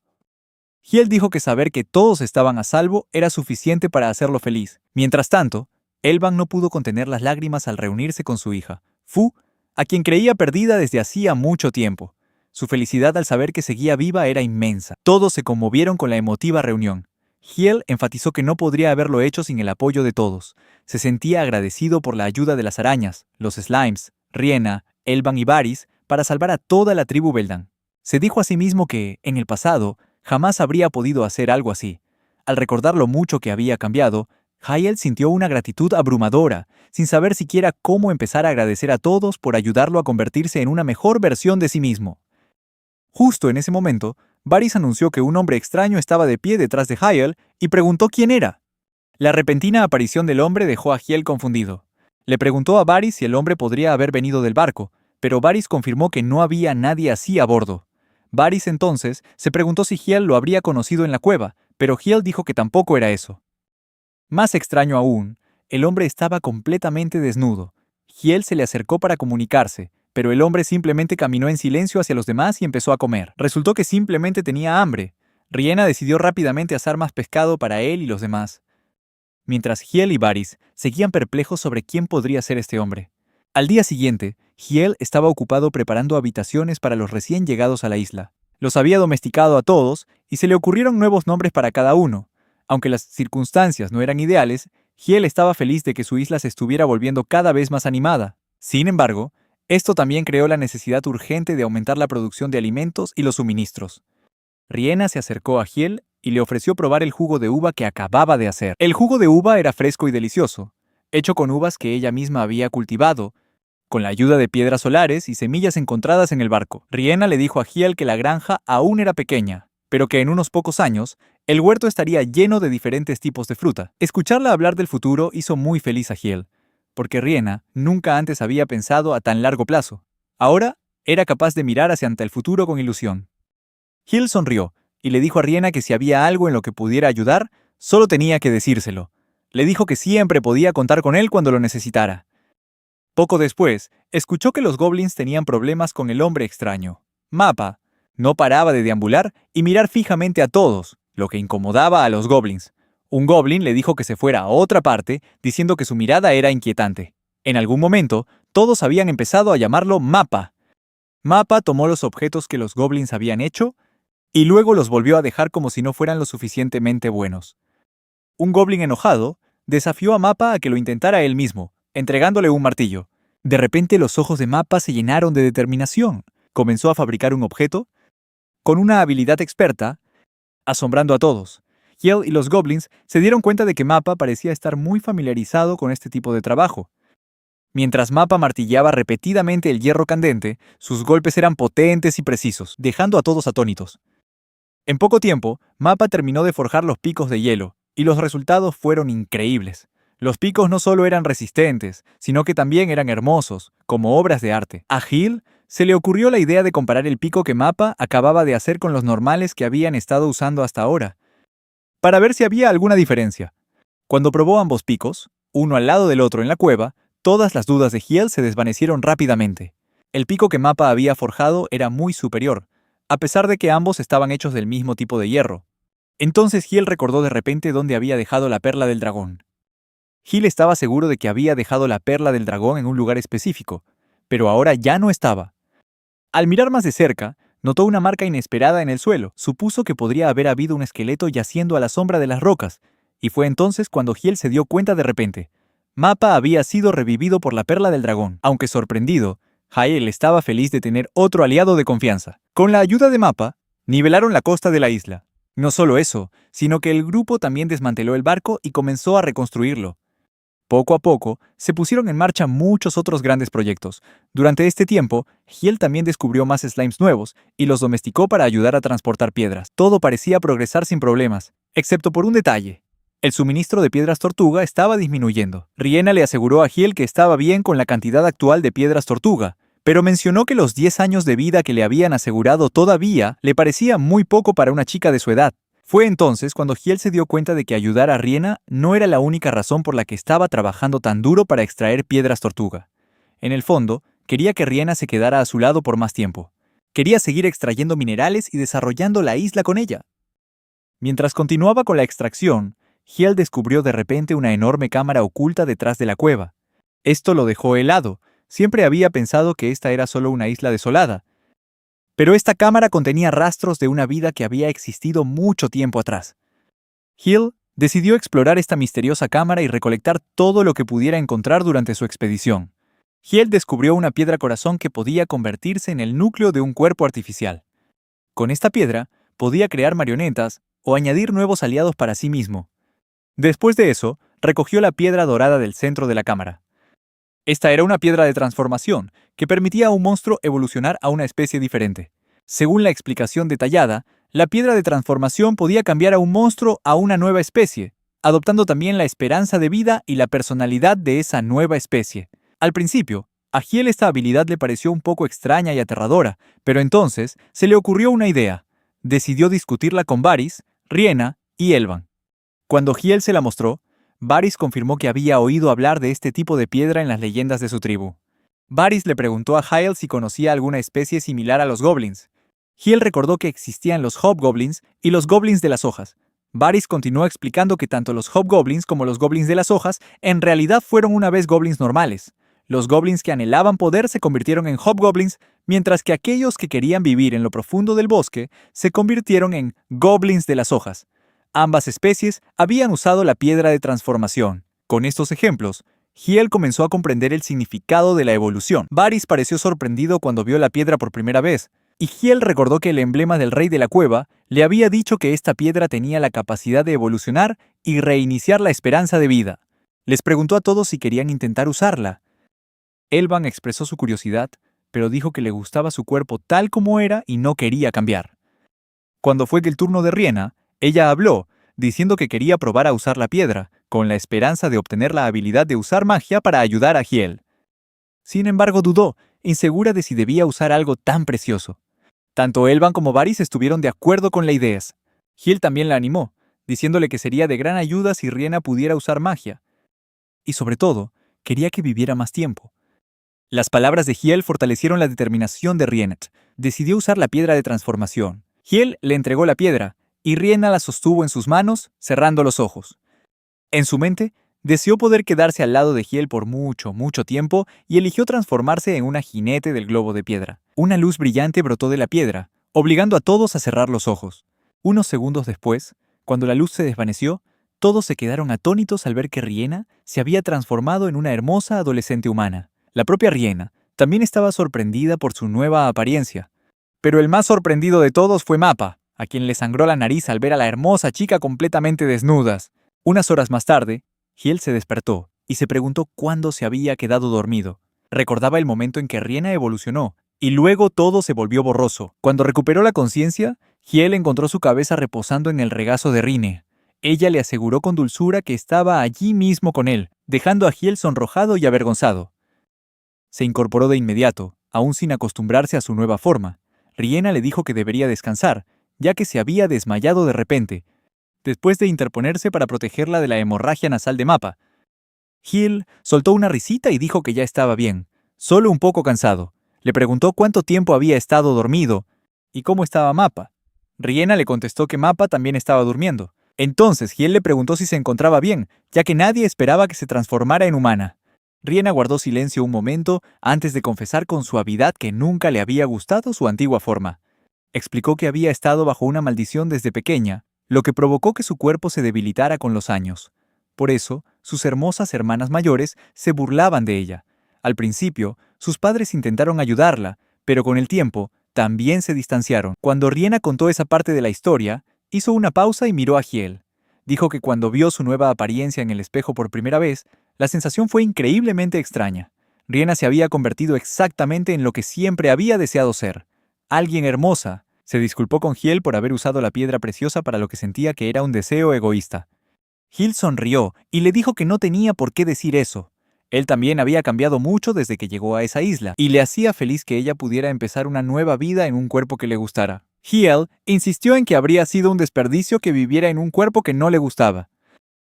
Hiel dijo que saber que todos estaban a salvo era suficiente para hacerlo feliz. Mientras tanto, Elban no pudo contener las lágrimas al reunirse con su hija, Fu, a quien creía perdida desde hacía mucho tiempo. Su felicidad al saber que seguía viva era inmensa. Todos se conmovieron con la emotiva reunión. Hiel enfatizó que no podría haberlo hecho sin el apoyo de todos. Se sentía agradecido por la ayuda de las arañas, los slimes, Riena, Elban y Varys para salvar a toda la tribu Beldan. Se dijo a sí mismo que, en el pasado, jamás habría podido hacer algo así. Al recordar lo mucho que había cambiado, Hiel sintió una gratitud abrumadora, sin saber siquiera cómo empezar a agradecer a todos por ayudarlo a convertirse en una mejor versión de sí mismo. Justo en ese momento, Varys anunció que un hombre extraño estaba de pie detrás de Hiel y preguntó quién era. La repentina aparición del hombre dejó a Hiel confundido. Le preguntó a Varys si el hombre podría haber venido del barco, pero Varys confirmó que no había nadie así a bordo. Varys entonces se preguntó si Hiel lo habría conocido en la cueva, pero Hiel dijo que tampoco era eso. Más extraño aún, el hombre estaba completamente desnudo. Hiel se le acercó para comunicarse, pero el hombre simplemente caminó en silencio hacia los demás y empezó a comer. Resultó que simplemente tenía hambre. Riena decidió rápidamente asar más pescado para él y los demás, mientras Hiel y Varys seguían perplejos sobre quién podría ser este hombre. Al día siguiente, Hiel estaba ocupado preparando habitaciones para los recién llegados a la isla. Los había domesticado a todos y se le ocurrieron nuevos nombres para cada uno. Aunque las circunstancias no eran ideales, Hiel estaba feliz de que su isla se estuviera volviendo cada vez más animada. Sin embargo, esto también creó la necesidad urgente de aumentar la producción de alimentos y los suministros. Riena se acercó a Hiel y le ofreció probar el jugo de uva que acababa de hacer. El jugo de uva era fresco y delicioso, hecho con uvas que ella misma había cultivado, con la ayuda de piedras solares y semillas encontradas en el barco. Riena le dijo a Hiel que la granja aún era pequeña, pero que en unos pocos años el huerto estaría lleno de diferentes tipos de fruta. Escucharla hablar del futuro hizo muy feliz a Hiel, porque Riena nunca antes había pensado a tan largo plazo. Ahora era capaz de mirar hacia ante el futuro con ilusión. Hiel sonrió y le dijo a Riena que si había algo en lo que pudiera ayudar, solo tenía que decírselo. Le dijo que siempre podía contar con él cuando lo necesitara. Poco después, escuchó que los goblins tenían problemas con el hombre extraño. Mappa no paraba de deambular y mirar fijamente a todos, lo que incomodaba a los goblins. Un goblin le dijo que se fuera a otra parte, diciendo que su mirada era inquietante. En algún momento, todos habían empezado a llamarlo Mappa. Mappa tomó los objetos que los goblins habían hecho y luego los volvió a dejar como si no fueran lo suficientemente buenos. Un goblin enojado desafió a Mappa a que lo intentara él mismo, entregándole un martillo. De repente los ojos de Mappa se llenaron de determinación. Comenzó a fabricar un objeto con una habilidad experta, asombrando a todos. Hiel y los goblins se dieron cuenta de que Mappa parecía estar muy familiarizado con este tipo de trabajo. Mientras Mappa martilleaba repetidamente el hierro candente, sus golpes eran potentes y precisos, dejando a todos atónitos. En poco tiempo, Mappa terminó de forjar los picos de hielo, y los resultados fueron increíbles. Los picos no solo eran resistentes, sino que también eran hermosos, como obras de arte. A Hiel se le ocurrió la idea de comparar el pico que Mappa acababa de hacer con los normales que habían estado usando hasta ahora, para ver si había alguna diferencia. Cuando probó ambos picos, uno al lado del otro en la cueva, todas las dudas de Hiel se desvanecieron rápidamente. El pico que Mappa había forjado era muy superior, a pesar de que ambos estaban hechos del mismo tipo de hierro. Entonces Hiel recordó de repente dónde había dejado la perla del dragón. Hiel estaba seguro de que había dejado la perla del dragón en un lugar específico, pero ahora ya no estaba. Al mirar más de cerca, notó una marca inesperada en el suelo. Supuso que podría haber habido un esqueleto yaciendo a la sombra de las rocas, y fue entonces cuando Hiel se dio cuenta de repente. Mappa había sido revivido por la perla del dragón. Aunque sorprendido, Hiel estaba feliz de tener otro aliado de confianza. Con la ayuda de Mappa, nivelaron la costa de la isla. No solo eso, sino que el grupo también desmanteló el barco y comenzó a reconstruirlo. Poco a poco, se pusieron en marcha muchos otros grandes proyectos. Durante este tiempo, Hiel también descubrió más slimes nuevos y los domesticó para ayudar a transportar piedras. Todo parecía progresar sin problemas, excepto por un detalle. El suministro de piedras tortuga estaba disminuyendo. Riena le aseguró a Hiel que estaba bien con la cantidad actual de piedras tortuga, pero mencionó que los 10 años de vida que le habían asegurado todavía le parecía muy poco para una chica de su edad. Fue entonces cuando Hiel se dio cuenta de que ayudar a Riena no era la única razón por la que estaba trabajando tan duro para extraer piedras tortuga. En el fondo, quería que Riena se quedara a su lado por más tiempo. Quería seguir extrayendo minerales y desarrollando la isla con ella. Mientras continuaba con la extracción, Hiel descubrió de repente una enorme cámara oculta detrás de la cueva. Esto lo dejó helado. Siempre había pensado que esta era solo una isla desolada. Pero esta cámara contenía rastros de una vida que había existido mucho tiempo atrás. Hiel decidió explorar esta misteriosa cámara y recolectar todo lo que pudiera encontrar durante su expedición. Hiel descubrió una piedra corazón que podía convertirse en el núcleo de un cuerpo artificial. Con esta piedra, podía crear marionetas o añadir nuevos aliados para sí mismo. Después de eso, recogió la piedra dorada del centro de la cámara. Esta era una piedra de transformación que permitía a un monstruo evolucionar a una especie diferente. Según la explicación detallada, la piedra de transformación podía cambiar a un monstruo a una nueva especie, adoptando también la esperanza de vida y la personalidad de esa nueva especie. Al principio, a Hiel esta habilidad le pareció un poco extraña y aterradora, pero entonces se le ocurrió una idea. Decidió discutirla con Varys, Riena y Elban. Cuando Hiel se la mostró, Varys confirmó que había oído hablar de este tipo de piedra en las leyendas de su tribu. Varys le preguntó a Hiel si conocía alguna especie similar a los goblins. Hiel recordó que existían los Hobgoblins y los Goblins de las hojas. Varys continuó explicando que tanto los Hobgoblins como los Goblins de las hojas en realidad fueron una vez Goblins normales. Los Goblins que anhelaban poder se convirtieron en Hobgoblins, mientras que aquellos que querían vivir en lo profundo del bosque se convirtieron en Goblins de las hojas. Ambas especies habían usado la piedra de transformación. Con estos ejemplos, Hiel comenzó a comprender el significado de la evolución. Varys pareció sorprendido cuando vio la piedra por primera vez, y Hiel recordó que el emblema del rey de la cueva le había dicho que esta piedra tenía la capacidad de evolucionar y reiniciar la esperanza de vida. Les preguntó a todos si querían intentar usarla. Elban expresó su curiosidad, pero dijo que le gustaba su cuerpo tal como era y no quería cambiar. Cuando fue el turno de Rhienna, ella habló, diciendo que quería probar a usar la piedra, con la esperanza de obtener la habilidad de usar magia para ayudar a Hiel. Sin embargo, dudó, insegura de si debía usar algo tan precioso. Tanto Elban como Varys estuvieron de acuerdo con la idea. Hiel también la animó, diciéndole que sería de gran ayuda si Rhienna pudiera usar magia. Y sobre todo, quería que viviera más tiempo. Las palabras de Hiel fortalecieron la determinación de Rhienna. Decidió usar la piedra de transformación. Hiel le entregó la piedra, y Rhienna la sostuvo en sus manos, cerrando los ojos. En su mente, deseó poder quedarse al lado de Hiel por mucho, mucho tiempo y eligió transformarse en una jinete del globo de piedra. Una luz brillante brotó de la piedra, obligando a todos a cerrar los ojos. Unos segundos después, cuando la luz se desvaneció, todos se quedaron atónitos al ver que Rhienna se había transformado en una hermosa adolescente humana. La propia Rhienna también estaba sorprendida por su nueva apariencia. Pero el más sorprendido de todos fue Mappa, a quien le sangró la nariz al ver a la hermosa chica completamente desnudas. Unas horas más tarde, Hiel se despertó y se preguntó cuándo se había quedado dormido. Recordaba el momento en que Rhienna evolucionó, y luego todo se volvió borroso. Cuando recuperó la conciencia, Hiel encontró su cabeza reposando en el regazo de Rine. Ella le aseguró con dulzura que estaba allí mismo con él, dejando a Hiel sonrojado y avergonzado. Se incorporó de inmediato, aún sin acostumbrarse a su nueva forma. Rhienna le dijo que debería descansar, ya que se había desmayado de repente, después de interponerse para protegerla de la hemorragia nasal de Mappa. Hiel soltó una risita y dijo que ya estaba bien, solo un poco cansado. Le preguntó cuánto tiempo había estado dormido y cómo estaba Mappa. Rhienna le contestó que Mappa también estaba durmiendo. Entonces Hiel le preguntó si se encontraba bien, ya que nadie esperaba que se transformara en humana. Rhienna guardó silencio un momento antes de confesar con suavidad que nunca le había gustado su antigua forma. Explicó que había estado bajo una maldición desde pequeña, lo que provocó que su cuerpo se debilitara con los años. Por eso, sus hermosas hermanas mayores se burlaban de ella. Al principio, sus padres intentaron ayudarla, pero con el tiempo, también se distanciaron. Cuando Rhienna contó esa parte de la historia, hizo una pausa y miró a Hiel. Dijo que cuando vio su nueva apariencia en el espejo por primera vez, la sensación fue increíblemente extraña. Rhienna se había convertido exactamente en lo que siempre había deseado ser. Alguien hermosa. Se disculpó con Hiel por haber usado la piedra preciosa para lo que sentía que era un deseo egoísta. Hiel sonrió y le dijo que no tenía por qué decir eso. Él también había cambiado mucho desde que llegó a esa isla, y le hacía feliz que ella pudiera empezar una nueva vida en un cuerpo que le gustara. Hiel insistió en que habría sido un desperdicio que viviera en un cuerpo que no le gustaba.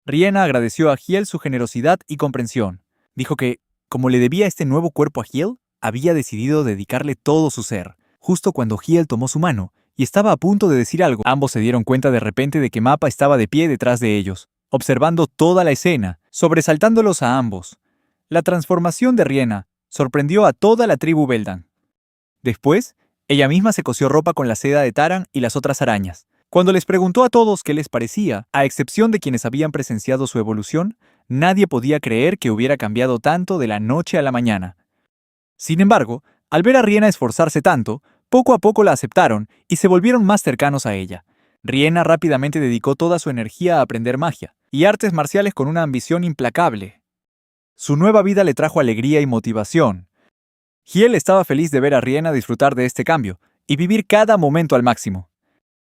Rhienna agradeció a Hiel su generosidad y comprensión. Dijo que, como le debía este nuevo cuerpo a Hiel, había decidido dedicarle todo su ser. Justo cuando Hiel tomó su mano y estaba a punto de decir algo, ambos se dieron cuenta de repente de que Mappa estaba de pie detrás de ellos, observando toda la escena, sobresaltándolos a ambos. La transformación de Rhienna sorprendió a toda la tribu Beldan. Después, ella misma se cosió ropa con la seda de Taran y las otras arañas. Cuando les preguntó a todos qué les parecía, a excepción de quienes habían presenciado su evolución, nadie podía creer que hubiera cambiado tanto de la noche a la mañana. Sin embargo, al ver a Rhienna esforzarse tanto, poco a poco la aceptaron y se volvieron más cercanos a ella. Rhienna rápidamente dedicó toda su energía a aprender magia y artes marciales con una ambición implacable. Su nueva vida le trajo alegría y motivación. Hiel estaba feliz de ver a Rhienna disfrutar de este cambio y vivir cada momento al máximo.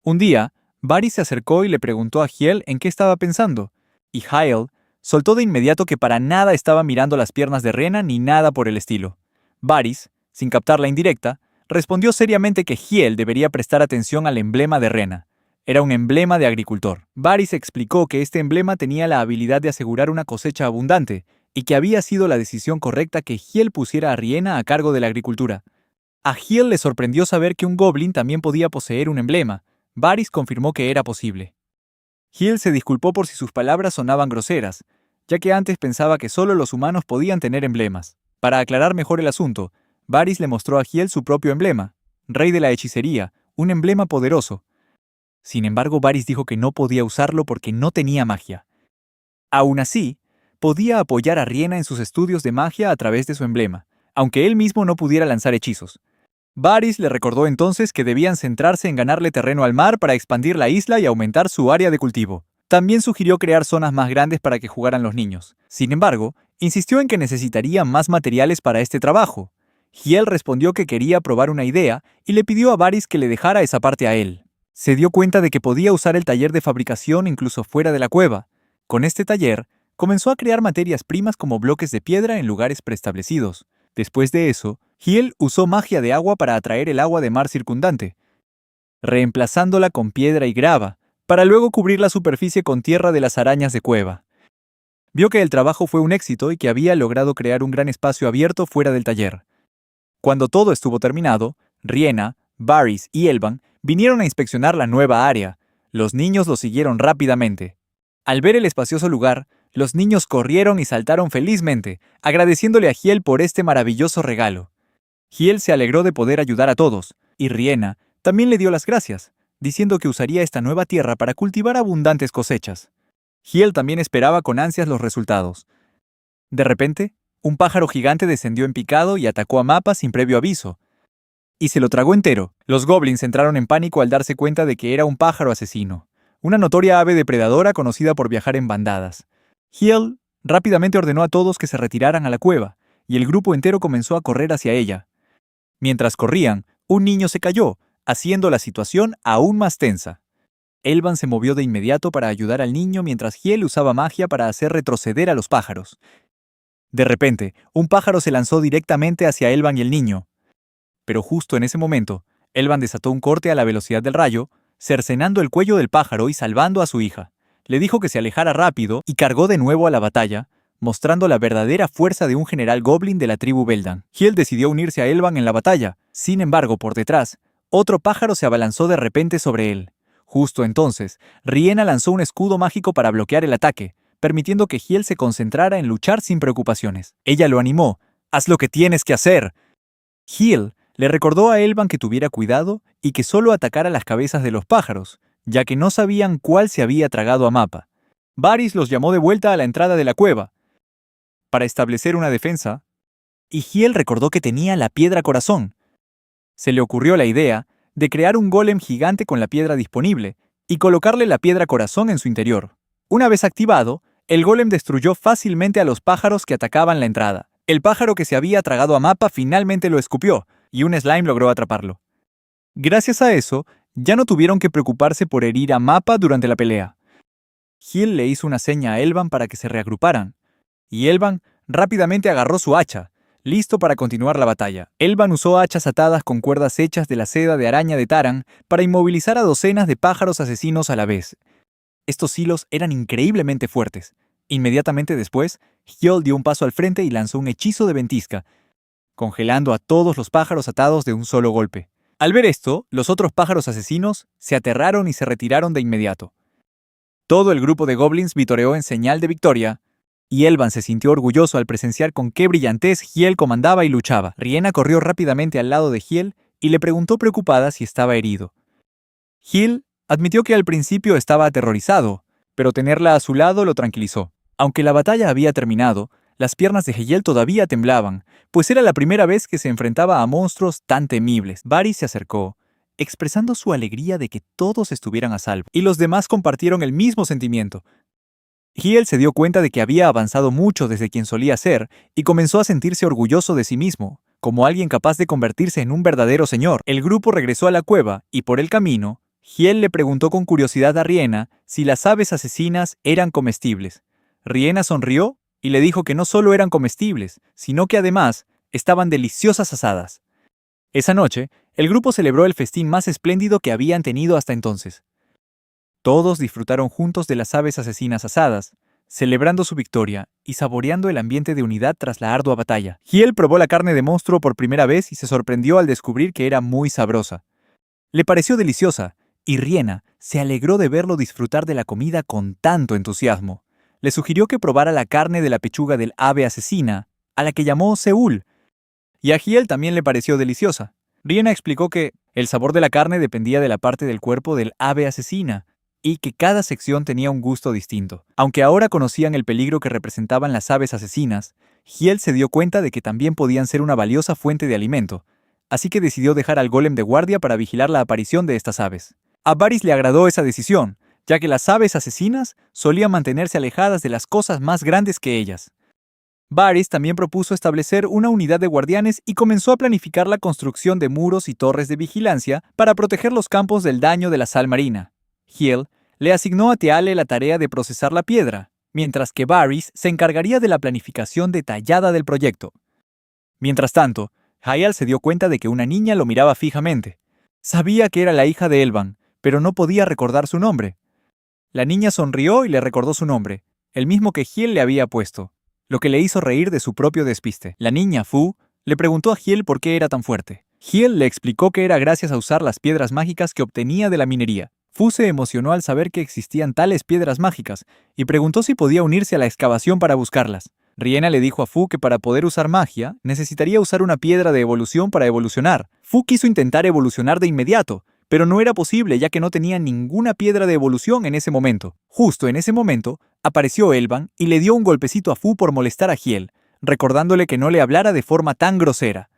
Un día, Varys se acercó y le preguntó a Hiel en qué estaba pensando, y Hiel soltó de inmediato que para nada estaba mirando las piernas de Rhienna ni nada por el estilo. Varys, sin captar la indirecta, respondió seriamente que Hiel debería prestar atención al emblema de Rhienna. Era un emblema de agricultor. Varys explicó que este emblema tenía la habilidad de asegurar una cosecha abundante, y que había sido la decisión correcta que Hiel pusiera a Rhienna a cargo de la agricultura. A Hill le sorprendió saber que un goblin también podía poseer un emblema. Varys confirmó que era posible. Hill se disculpó por si sus palabras sonaban groseras, ya que antes pensaba que solo los humanos podían tener emblemas. Para aclarar mejor el asunto, Varys le mostró a Hill su propio emblema, Rey de la Hechicería, un emblema poderoso. Sin embargo, Varys dijo que no podía usarlo porque no tenía magia. Aún así, podía apoyar a Rhienna en sus estudios de magia a través de su emblema, aunque él mismo no pudiera lanzar hechizos. Varys le recordó entonces que debían centrarse en ganarle terreno al mar para expandir la isla y aumentar su área de cultivo. También sugirió crear zonas más grandes para que jugaran los niños. Sin embargo, insistió en que necesitarían más materiales para este trabajo. Hiel respondió que quería probar una idea y le pidió a Varys que le dejara esa parte a él. Se dio cuenta de que podía usar el taller de fabricación incluso fuera de la cueva. Con este taller, comenzó a crear materias primas como bloques de piedra en lugares preestablecidos. Después de eso, Hiel usó magia de agua para atraer el agua de mar circundante, reemplazándola con piedra y grava, para luego cubrir la superficie con tierra de las arañas de cueva. Vio que el trabajo fue un éxito y que había logrado crear un gran espacio abierto fuera del taller. Cuando todo estuvo terminado, Rhienna, Varys y Elban vinieron a inspeccionar la nueva área. Los niños lo siguieron rápidamente. Al ver el espacioso lugar, los niños corrieron y saltaron felizmente, agradeciéndole a Hiel por este maravilloso regalo. Hiel se alegró de poder ayudar a todos, y Rhienna también le dio las gracias, diciendo que usaría esta nueva tierra para cultivar abundantes cosechas. Hiel también esperaba con ansias los resultados. De repente, un pájaro gigante descendió en picado y atacó a Mappa sin previo aviso, y se lo tragó entero. Los goblins entraron en pánico al darse cuenta de que era un pájaro asesino, una notoria ave depredadora conocida por viajar en bandadas. Hiel rápidamente ordenó a todos que se retiraran a la cueva, y el grupo entero comenzó a correr hacia ella. Mientras corrían, un niño se cayó, haciendo la situación aún más tensa. Elban se movió de inmediato para ayudar al niño mientras Hiel usaba magia para hacer retroceder a los pájaros. De repente, un pájaro se lanzó directamente hacia Elban y el niño. Pero justo en ese momento, Elban desató un corte a la velocidad del rayo, cercenando el cuello del pájaro y salvando a su hija. Le dijo que se alejara rápido y cargó de nuevo a la batalla, mostrando la verdadera fuerza de un general goblin de la tribu Beldan. Hiel decidió unirse a Elban en la batalla. Sin embargo, por detrás, otro pájaro se abalanzó de repente sobre él. Justo entonces, Rhienna lanzó un escudo mágico para bloquear el ataque, permitiendo que Hiel se concentrara en luchar sin preocupaciones. Ella lo animó. «¡Haz lo que tienes que hacer!». Hiel le recordó a Elban que tuviera cuidado y que solo atacara las cabezas de los pájaros, ya que no sabían cuál se había tragado a Mappa. Varys los llamó de vuelta a la entrada de la cueva para establecer una defensa, y Hiel recordó que tenía la piedra corazón. Se le ocurrió la idea de crear un golem gigante con la piedra disponible y colocarle la piedra corazón en su interior. Una vez activado, el golem destruyó fácilmente a los pájaros que atacaban la entrada. El pájaro que se había tragado a Mappa finalmente lo escupió, y un slime logró atraparlo. Gracias a eso, ya no tuvieron que preocuparse por herir a Mappa durante la pelea. Hiel le hizo una seña a Elban para que se reagruparan, y Elban rápidamente agarró su hacha, listo para continuar la batalla. Elban usó hachas atadas con cuerdas hechas de la seda de araña de Taran para inmovilizar a docenas de pájaros asesinos a la vez. Estos hilos eran increíblemente fuertes. Inmediatamente después, Hiel dio un paso al frente y lanzó un hechizo de ventisca, congelando a todos los pájaros atados de un solo golpe. Al ver esto, los otros pájaros asesinos se aterraron y se retiraron de inmediato. Todo el grupo de goblins vitoreó en señal de victoria, y Elban se sintió orgulloso al presenciar con qué brillantez Hiel comandaba y luchaba. Rhienna corrió rápidamente al lado de Hiel y le preguntó preocupada si estaba herido. Hiel admitió que al principio estaba aterrorizado, pero tenerla a su lado lo tranquilizó. Aunque la batalla había terminado, las piernas de Hiel todavía temblaban, pues era la primera vez que se enfrentaba a monstruos tan temibles. Varys se acercó, expresando su alegría de que todos estuvieran a salvo, y los demás compartieron el mismo sentimiento. Hiel se dio cuenta de que había avanzado mucho desde quien solía ser y comenzó a sentirse orgulloso de sí mismo, como alguien capaz de convertirse en un verdadero señor. El grupo regresó a la cueva y por el camino, Hiel le preguntó con curiosidad a Rhienna si las aves asesinas eran comestibles. Rhienna sonrió y le dijo que no solo eran comestibles, sino que además estaban deliciosas asadas. Esa noche, el grupo celebró el festín más espléndido que habían tenido hasta entonces. Todos disfrutaron juntos de las aves asesinas asadas, celebrando su victoria y saboreando el ambiente de unidad tras la ardua batalla. Hiel probó la carne de monstruo por primera vez y se sorprendió al descubrir que era muy sabrosa. Le pareció deliciosa, y Riena se alegró de verlo disfrutar de la comida con tanto entusiasmo. Le sugirió que probara la carne de la pechuga del ave asesina, a la que llamó Seúl, y a Hiel también le pareció deliciosa. Riena explicó que el sabor de la carne dependía de la parte del cuerpo del ave asesina, y que cada sección tenía un gusto distinto. Aunque ahora conocían el peligro que representaban las aves asesinas, Hiel se dio cuenta de que también podían ser una valiosa fuente de alimento, así que decidió dejar al golem de guardia para vigilar la aparición de estas aves. A Varys le agradó esa decisión, ya que las aves asesinas solían mantenerse alejadas de las cosas más grandes que ellas. Varys también propuso establecer una unidad de guardianes y comenzó a planificar la construcción de muros y torres de vigilancia para proteger los campos del daño de la sal marina. Hiel le asignó a Teale la tarea de procesar la piedra, mientras que Varys se encargaría de la planificación detallada del proyecto. Mientras tanto, Hayal se dio cuenta de que una niña lo miraba fijamente. Sabía que era la hija de Elban, pero no podía recordar su nombre. La niña sonrió y le recordó su nombre, el mismo que Hiel le había puesto, lo que le hizo reír de su propio despiste. La niña, Fu, le preguntó a Hiel por qué era tan fuerte. Hiel le explicó que era gracias a usar las piedras mágicas que obtenía de la minería. Fu se emocionó al saber que existían tales piedras mágicas y preguntó si podía unirse a la excavación para buscarlas. Riena le dijo a Fu que para poder usar magia, necesitaría usar una piedra de evolución para evolucionar. Fu quiso intentar evolucionar de inmediato, pero no era posible ya que no tenía ninguna piedra de evolución en ese momento. Justo en ese momento, apareció Elban y le dio un golpecito a Fu por molestar a Hiel, recordándole que no le hablara de forma tan grosera.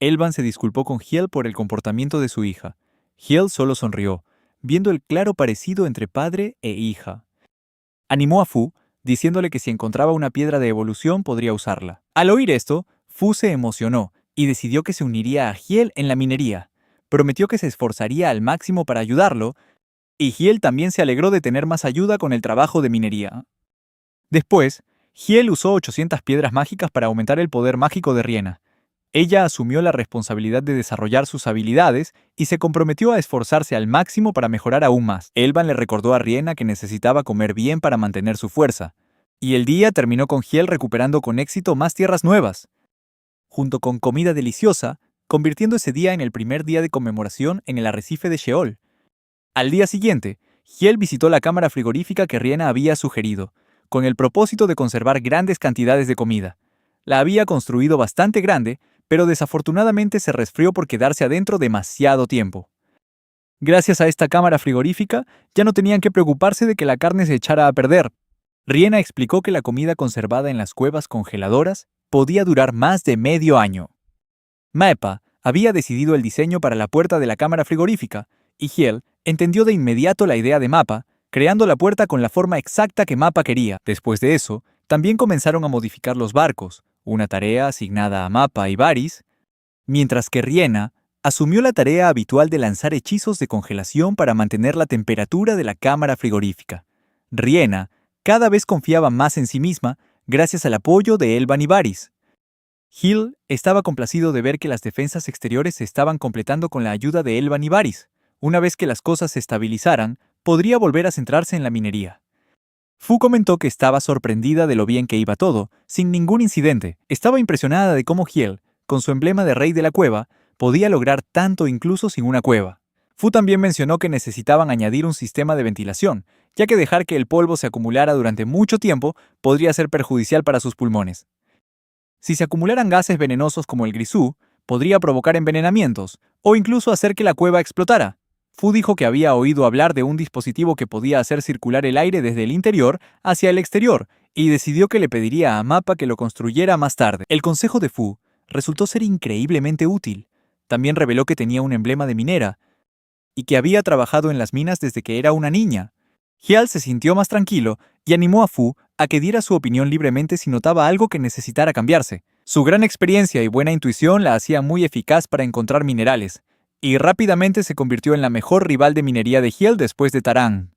Elban se disculpó con Hiel por el comportamiento de su hija. Hiel solo sonrió, viendo el claro parecido entre padre e hija. Animó a Fu, diciéndole que si encontraba una piedra de evolución podría usarla. Al oír esto, Fu se emocionó y decidió que se uniría a Hiel en la minería. Prometió que se esforzaría al máximo para ayudarlo, y Hiel también se alegró de tener más ayuda con el trabajo de minería. Después, Hiel usó 800 piedras mágicas para aumentar el poder mágico de Riena. Ella asumió la responsabilidad de desarrollar sus habilidades y se comprometió a esforzarse al máximo para mejorar aún más. Elban le recordó a Riena que necesitaba comer bien para mantener su fuerza, y el día terminó con Hiel recuperando con éxito más tierras nuevas, junto con comida deliciosa, convirtiendo ese día en el primer día de conmemoración en el arrecife de Sheol. Al día siguiente, Hiel visitó la cámara frigorífica que Riena había sugerido, con el propósito de conservar grandes cantidades de comida. La había construido bastante grande, pero desafortunadamente se resfrió por quedarse adentro demasiado tiempo. Gracias a esta cámara frigorífica, ya no tenían que preocuparse de que la carne se echara a perder. Riena explicó que la comida conservada en las cuevas congeladoras podía durar más de medio año. Maepa había decidido el diseño para la puerta de la cámara frigorífica, y Hiel entendió de inmediato la idea de Mappa, creando la puerta con la forma exacta que Mappa quería. Después de eso, también comenzaron a modificar los barcos, una tarea asignada a Mappa y Varys, mientras que Riena asumió la tarea habitual de lanzar hechizos de congelación para mantener la temperatura de la cámara frigorífica. Riena cada vez confiaba más en sí misma gracias al apoyo de Elban y Varys. Hiel estaba complacido de ver que las defensas exteriores se estaban completando con la ayuda de Elban y Varys. Una vez que las cosas se estabilizaran, podría volver a centrarse en la minería. Fu comentó que estaba sorprendida de lo bien que iba todo, sin ningún incidente. Estaba impresionada de cómo Hiel, con su emblema de rey de la cueva, podía lograr tanto incluso sin una cueva. Fu también mencionó que necesitaban añadir un sistema de ventilación, ya que dejar que el polvo se acumulara durante mucho tiempo podría ser perjudicial para sus pulmones. Si se acumularan gases venenosos como el grisú, podría provocar envenenamientos, o incluso hacer que la cueva explotara. Fu dijo que había oído hablar de un dispositivo que podía hacer circular el aire desde el interior hacia el exterior, y decidió que le pediría a Mappa que lo construyera más tarde. El consejo de Fu resultó ser increíblemente útil. También reveló que tenía un emblema de minera, y que había trabajado en las minas desde que era una niña. Hiel se sintió más tranquilo y animó a Fu a que diera su opinión libremente si notaba algo que necesitara cambiarse. Su gran experiencia y buena intuición la hacía muy eficaz para encontrar minerales, y rápidamente se convirtió en la mejor rival de minería de Hiel después de Taran.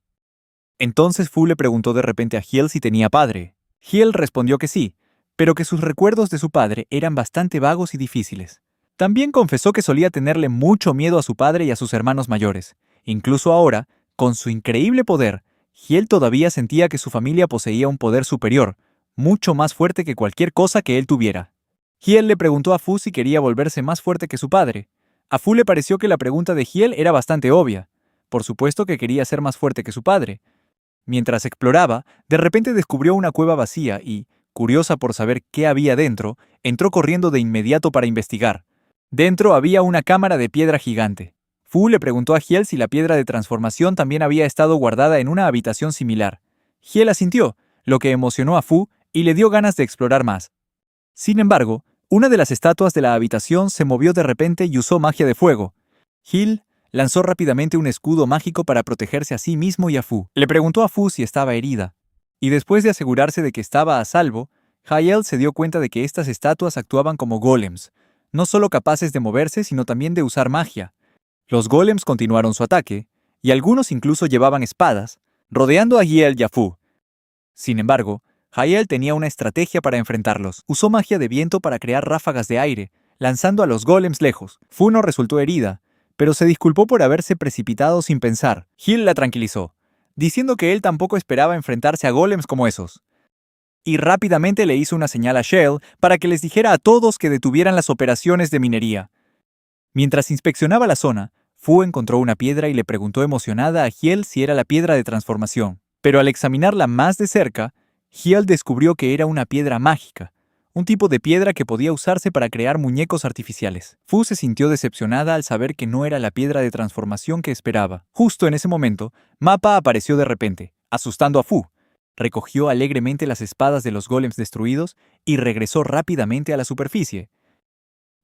Entonces Fu le preguntó de repente a Hiel si tenía padre. Hiel respondió que sí, pero que sus recuerdos de su padre eran bastante vagos y difíciles. También confesó que solía tenerle mucho miedo a su padre y a sus hermanos mayores. Incluso ahora, con su increíble poder, Hiel todavía sentía que su familia poseía un poder superior, mucho más fuerte que cualquier cosa que él tuviera. Hiel le preguntó a Fu si quería volverse más fuerte que su padre. A Fu le pareció que la pregunta de Hiel era bastante obvia. Por supuesto que quería ser más fuerte que su padre. Mientras exploraba, de repente descubrió una cueva vacía y, curiosa por saber qué había dentro, entró corriendo de inmediato para investigar. Dentro había una cámara de piedra gigante. Fu le preguntó a Hiel si la piedra de transformación también había estado guardada en una habitación similar. Hiel asintió, lo que emocionó a Fu y le dio ganas de explorar más. Sin embargo, una de las estatuas de la habitación se movió de repente y usó magia de fuego. Hiel lanzó rápidamente un escudo mágico para protegerse a sí mismo y a Fu. Le preguntó a Fu si estaba herida. Y después de asegurarse de que estaba a salvo, Hiel se dio cuenta de que estas estatuas actuaban como golems, no solo capaces de moverse, sino también de usar magia. Los golems continuaron su ataque, y algunos incluso llevaban espadas, rodeando a Hiel y a Fu. Sin embargo, Hiel tenía una estrategia para enfrentarlos. Usó magia de viento para crear ráfagas de aire, lanzando a los golems lejos. Fu no resultó herida, pero se disculpó por haberse precipitado sin pensar. Hiel la tranquilizó, diciendo que él tampoco esperaba enfrentarse a golems como esos. Y rápidamente le hizo una señal a Shell para que les dijera a todos que detuvieran las operaciones de minería. Mientras inspeccionaba la zona, Fu encontró una piedra y le preguntó emocionada a Hiel si era la piedra de transformación. Pero al examinarla más de cerca, Hiel descubrió que era una piedra mágica, un tipo de piedra que podía usarse para crear muñecos artificiales. Fu se sintió decepcionada al saber que no era la piedra de transformación que esperaba. Justo en ese momento, Mappa apareció de repente, asustando a Fu. Recogió alegremente las espadas de los golems destruidos y regresó rápidamente a la superficie.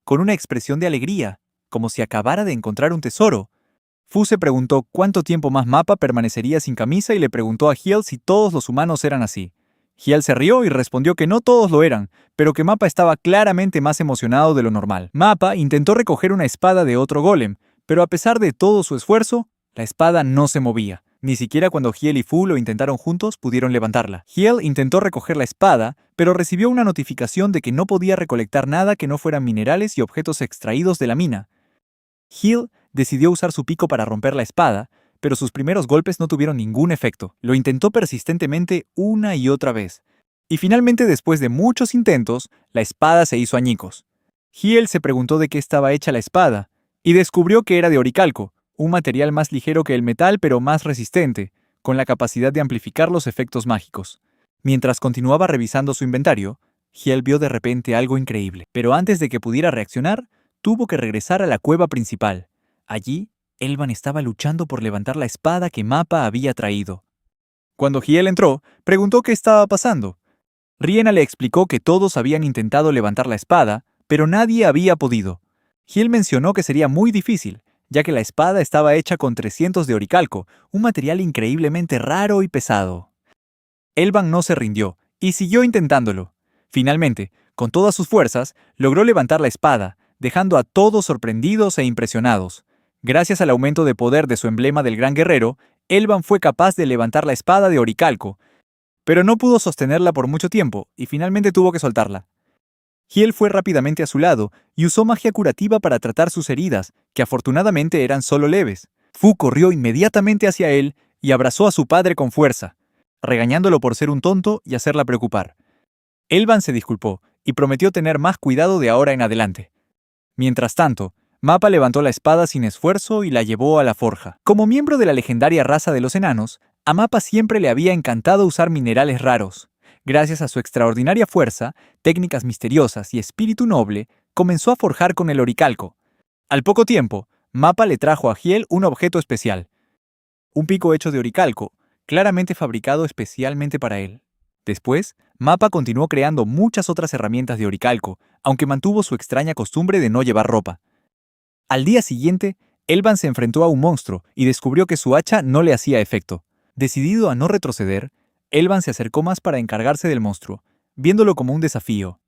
Con una expresión de alegría, como si acabara de encontrar un tesoro. Fu se preguntó cuánto tiempo más Mappa permanecería sin camisa y le preguntó a Hiel si todos los humanos eran así. Hiel se rió y respondió que no todos lo eran, pero que Mappa estaba claramente más emocionado de lo normal. Mappa intentó recoger una espada de otro golem, pero a pesar de todo su esfuerzo, la espada no se movía. Ni siquiera cuando Hiel y Fu lo intentaron juntos pudieron levantarla. Hiel intentó recoger la espada, pero recibió una notificación de que no podía recolectar nada que no fueran minerales y objetos extraídos de la mina. Hiel decidió usar su pico para romper la espada, pero sus primeros golpes no tuvieron ningún efecto. Lo intentó persistentemente una y otra vez. Y finalmente, después de muchos intentos, la espada se hizo añicos. Hiel se preguntó de qué estaba hecha la espada, y descubrió que era de oricalco, un material más ligero que el metal pero más resistente, con la capacidad de amplificar los efectos mágicos. Mientras continuaba revisando su inventario, Hiel vio de repente algo increíble. Pero antes de que pudiera reaccionar, tuvo que regresar a la cueva principal. Allí, Elban estaba luchando por levantar la espada que Mappa había traído. Cuando Hiel entró, preguntó qué estaba pasando. Riena le explicó que todos habían intentado levantar la espada, pero nadie había podido. Hiel mencionó que sería muy difícil, ya que la espada estaba hecha con 300 de oricalco, un material increíblemente raro y pesado. Elban no se rindió, y siguió intentándolo. Finalmente, con todas sus fuerzas, logró levantar la espada, dejando a todos sorprendidos e impresionados. Gracias al aumento de poder de su emblema del gran guerrero, Elban fue capaz de levantar la espada de oricalco, pero no pudo sostenerla por mucho tiempo y finalmente tuvo que soltarla. Hiel fue rápidamente a su lado y usó magia curativa para tratar sus heridas, que afortunadamente eran solo leves. Fu corrió inmediatamente hacia él y abrazó a su padre con fuerza, regañándolo por ser un tonto y hacerla preocupar. Elban se disculpó y prometió tener más cuidado de ahora en adelante. Mientras tanto, Mappa levantó la espada sin esfuerzo y la llevó a la forja. Como miembro de la legendaria raza de los enanos, a Mappa siempre le había encantado usar minerales raros. Gracias a su extraordinaria fuerza, técnicas misteriosas y espíritu noble, comenzó a forjar con el oricalco. Al poco tiempo, Mappa le trajo a Hiel un objeto especial. Un pico hecho de oricalco, claramente fabricado especialmente para él. Después, Mappa continuó creando muchas otras herramientas de oricalco, aunque mantuvo su extraña costumbre de no llevar ropa. Al día siguiente, Elban se enfrentó a un monstruo y descubrió que su hacha no le hacía efecto. Decidido a no retroceder, Elban se acercó más para encargarse del monstruo, viéndolo como un desafío.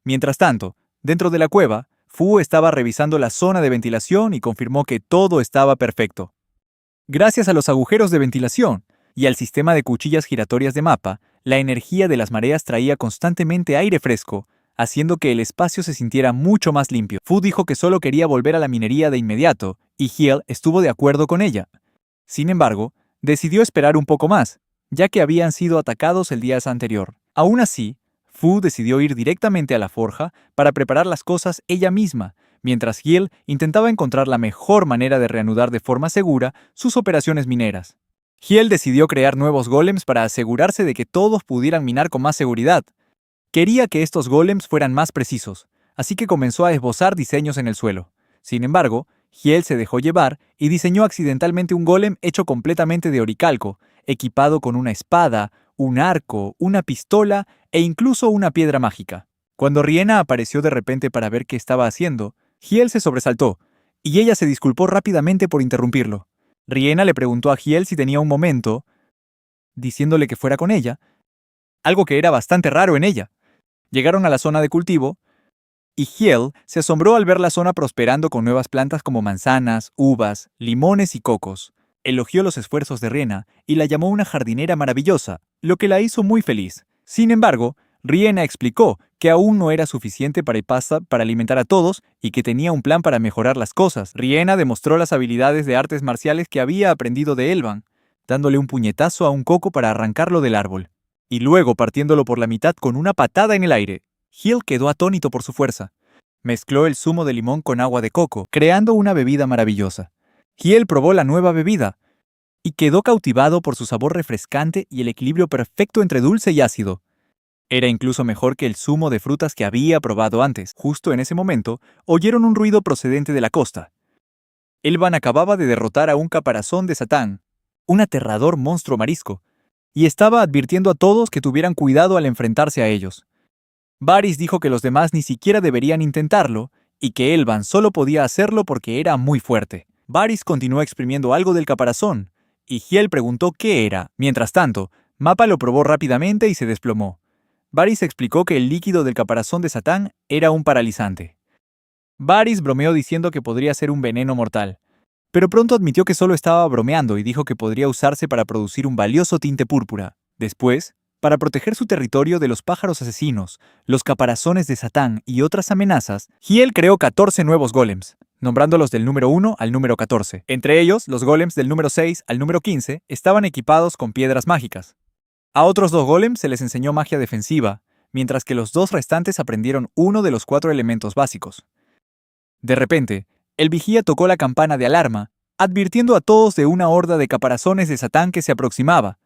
Mientras tanto, dentro de la cueva, Fu estaba revisando la zona de ventilación y confirmó que todo estaba perfecto. Gracias a los agujeros de ventilación y al sistema de cuchillas giratorias de Mappa, la energía de las mareas traía constantemente aire fresco, haciendo que el espacio se sintiera mucho más limpio. Fu dijo que solo quería volver a la minería de inmediato, y Hiel estuvo de acuerdo con ella. Sin embargo, decidió esperar un poco más, ya que habían sido atacados el día anterior. Aún así, Fu decidió ir directamente a la forja para preparar las cosas ella misma, mientras Hiel intentaba encontrar la mejor manera de reanudar de forma segura sus operaciones mineras. Hiel decidió crear nuevos golems para asegurarse de que todos pudieran minar con más seguridad. Quería que estos golems fueran más precisos, así que comenzó a esbozar diseños en el suelo. Sin embargo, Hiel se dejó llevar y diseñó accidentalmente un golem hecho completamente de oricalco, equipado con una espada, un arco, una pistola e incluso una piedra mágica. Cuando Riena apareció de repente para ver qué estaba haciendo, Hiel se sobresaltó, y ella se disculpó rápidamente por interrumpirlo. Riena le preguntó a Hiel si tenía un momento, diciéndole que fuera con ella, algo que era bastante raro en ella. Llegaron a la zona de cultivo, y Hiel se asombró al ver la zona prosperando con nuevas plantas como manzanas, uvas, limones y cocos. Elogió los esfuerzos de Riena y la llamó una jardinera maravillosa, lo que la hizo muy feliz. Sin embargo, Riena explicó que aún no era suficiente para Ipasa para alimentar a todos y que tenía un plan para mejorar las cosas. Riena demostró las habilidades de artes marciales que había aprendido de Elban, dándole un puñetazo a un coco para arrancarlo del árbol, y luego partiéndolo por la mitad con una patada en el aire. Hiel quedó atónito por su fuerza. Mezcló el zumo de limón con agua de coco, creando una bebida maravillosa. Hiel probó la nueva bebida y quedó cautivado por su sabor refrescante y el equilibrio perfecto entre dulce y ácido. Era incluso mejor que el zumo de frutas que había probado antes. Justo en ese momento, oyeron un ruido procedente de la costa. Elban acababa de derrotar a un caparazón de Satán, un aterrador monstruo marisco, y estaba advirtiendo a todos que tuvieran cuidado al enfrentarse a ellos. Varys dijo que los demás ni siquiera deberían intentarlo, y que Elban solo podía hacerlo porque era muy fuerte. Varys continuó exprimiendo algo del caparazón, y Hiel preguntó qué era. Mientras tanto, Mappa lo probó rápidamente y se desplomó. Varys explicó que el líquido del caparazón de Satán era un paralizante. Varys bromeó diciendo que podría ser un veneno mortal, pero pronto admitió que solo estaba bromeando y dijo que podría usarse para producir un valioso tinte púrpura. Después, para proteger su territorio de los pájaros asesinos, los caparazones de Satán y otras amenazas, Hiel creó 14 nuevos golems, nombrándolos del número 1 al número 14. Entre ellos, los golems del número 6 al número 15 estaban equipados con piedras mágicas. A otros 2 golems se les enseñó magia defensiva, mientras que los 2 restantes aprendieron uno de los 4 elementos básicos. De repente, el vigía tocó la campana de alarma, advirtiendo a todos de una horda de caparazones de Satán que se aproximaba.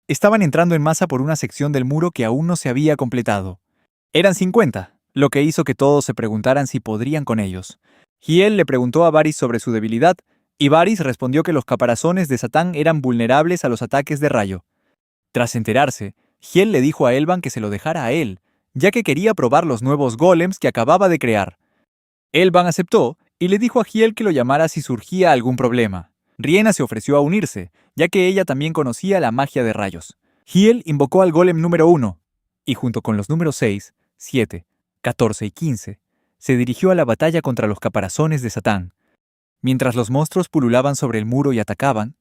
Estaban entrando en masa por una sección del muro que aún no se había completado. Eran 50, lo que hizo que todos se preguntaran si podrían con ellos. Hiel le preguntó a Varys sobre su debilidad, y Varys respondió que los caparazones de Satán eran vulnerables a los ataques de rayo. Tras enterarse, Hiel le dijo a Elban que se lo dejara a él, ya que quería probar los nuevos golems que acababa de crear. Elban aceptó y le dijo a Hiel que lo llamara si surgía algún problema. Riena se ofreció a unirse, ya que ella también conocía la magia de rayos. Hiel invocó al golem número 1, y junto con los números 6, 7, 14 y 15, se dirigió a la batalla contra los caparazones de Satán. Mientras los monstruos pululaban sobre el muro y atacaban,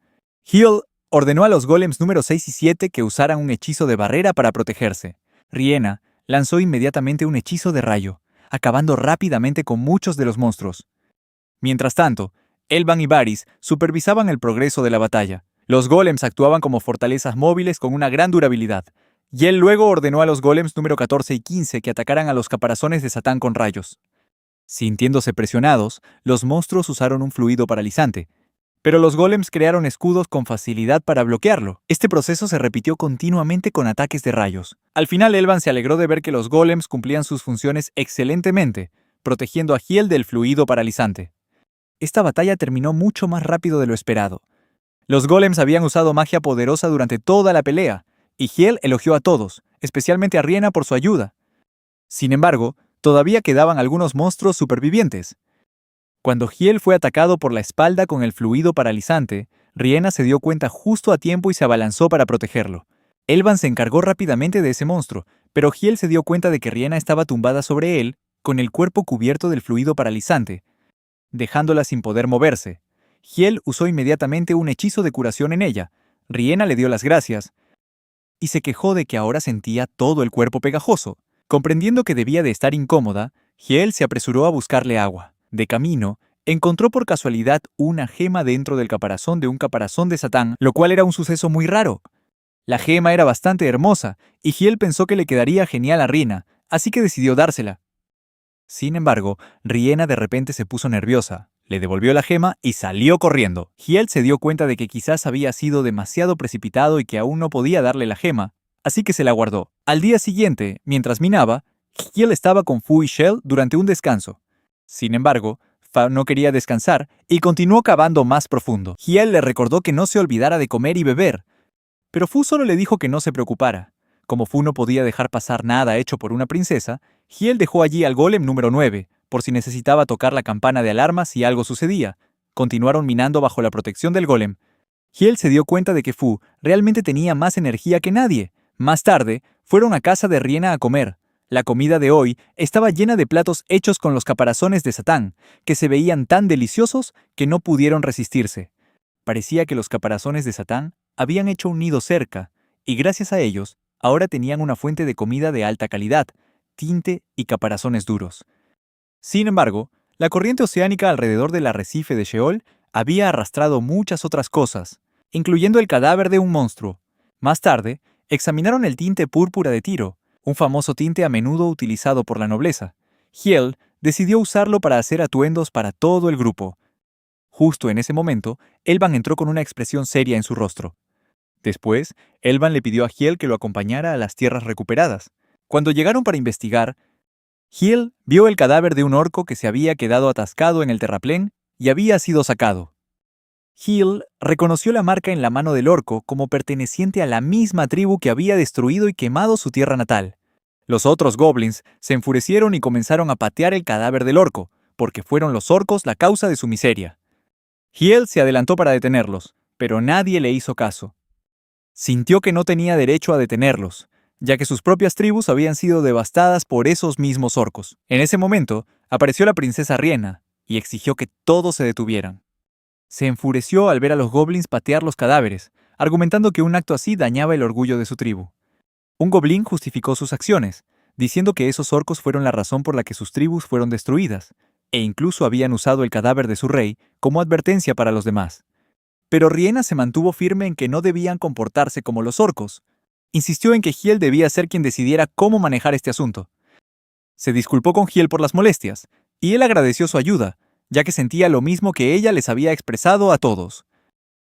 Hiel ordenó a los golems número 6 y 7 que usaran un hechizo de barrera para protegerse. Riena lanzó inmediatamente un hechizo de rayo, acabando rápidamente con muchos de los monstruos. Mientras tanto, Elban y Varys supervisaban el progreso de la batalla. Los golems actuaban como fortalezas móviles con una gran durabilidad, y él luego ordenó a los golems número 14 y 15 que atacaran a los caparazones de Satán con rayos. Sintiéndose presionados, los monstruos usaron un fluido paralizante, pero los golems crearon escudos con facilidad para bloquearlo. Este proceso se repitió continuamente con ataques de rayos. Al final, Elban se alegró de ver que los golems cumplían sus funciones excelentemente, protegiendo a Hiel del fluido paralizante. Esta batalla terminó mucho más rápido de lo esperado. Los golems habían usado magia poderosa durante toda la pelea, y Hiel elogió a todos, especialmente a Riena por su ayuda. Sin embargo, todavía quedaban algunos monstruos supervivientes. Cuando Hiel fue atacado por la espalda con el fluido paralizante, Riena se dio cuenta justo a tiempo y se abalanzó para protegerlo. Elban se encargó rápidamente de ese monstruo, pero Hiel se dio cuenta de que Riena estaba tumbada sobre él, con el cuerpo cubierto del fluido paralizante, dejándola sin poder moverse. Hiel usó inmediatamente un hechizo de curación en ella. Riena le dio las gracias y se quejó de que ahora sentía todo el cuerpo pegajoso. Comprendiendo que debía de estar incómoda, Hiel se apresuró a buscarle agua. De camino, encontró por casualidad una gema dentro del caparazón de un caparazón de Satán, lo cual era un suceso muy raro. La gema era bastante hermosa, y Hiel pensó que le quedaría genial a Riena, así que decidió dársela. Sin embargo, Riena de repente se puso nerviosa, le devolvió la gema y salió corriendo. Hiel se dio cuenta de que quizás había sido demasiado precipitado y que aún no podía darle la gema, así que se la guardó. Al día siguiente, mientras minaba, Hiel estaba con Fu y Shell durante un descanso. Sin embargo, Fa no quería descansar y continuó cavando más profundo. Hiel le recordó que no se olvidara de comer y beber, pero Fu solo le dijo que no se preocupara. Como Fu no podía dejar pasar nada hecho por una princesa, Hiel dejó allí al golem número 9, por si necesitaba tocar la campana de alarma si algo sucedía. Continuaron minando bajo la protección del golem. Hiel se dio cuenta de que Fu realmente tenía más energía que nadie. Más tarde, fueron a casa de Riena a comer. La comida de hoy estaba llena de platos hechos con los caparazones de Satán, que se veían tan deliciosos que no pudieron resistirse. Parecía que los caparazones de Satán habían hecho un nido cerca, y gracias a ellos, ahora tenían una fuente de comida de alta calidad, tinte y caparazones duros. Sin embargo, la corriente oceánica alrededor del arrecife de Sheol había arrastrado muchas otras cosas, incluyendo el cadáver de un monstruo. Más tarde, examinaron el tinte púrpura de Tiro, un famoso tinte a menudo utilizado por la nobleza. Hiel decidió usarlo para hacer atuendos para todo el grupo. Justo en ese momento, Elban entró con una expresión seria en su rostro. Después, Elban le pidió a Hiel que lo acompañara a las tierras recuperadas. Cuando llegaron para investigar, Hiel vio el cadáver de un orco que se había quedado atascado en el terraplén y había sido sacado. Hiel reconoció la marca en la mano del orco como perteneciente a la misma tribu que había destruido y quemado su tierra natal. Los otros goblins se enfurecieron y comenzaron a patear el cadáver del orco, porque fueron los orcos la causa de su miseria. Hiel se adelantó para detenerlos, pero nadie le hizo caso. Sintió que no tenía derecho a detenerlos, ya que sus propias tribus habían sido devastadas por esos mismos orcos. En ese momento, apareció la princesa Riena y exigió que todos se detuvieran. Se enfureció al ver a los goblins patear los cadáveres, argumentando que un acto así dañaba el orgullo de su tribu. Un goblin justificó sus acciones, diciendo que esos orcos fueron la razón por la que sus tribus fueron destruidas, e incluso habían usado el cadáver de su rey como advertencia para los demás. Pero Riena se mantuvo firme en que no debían comportarse como los orcos. Insistió en que Hiel debía ser quien decidiera cómo manejar este asunto. Se disculpó con Hiel por las molestias, y él agradeció su ayuda, ya que sentía lo mismo que ella les había expresado a todos.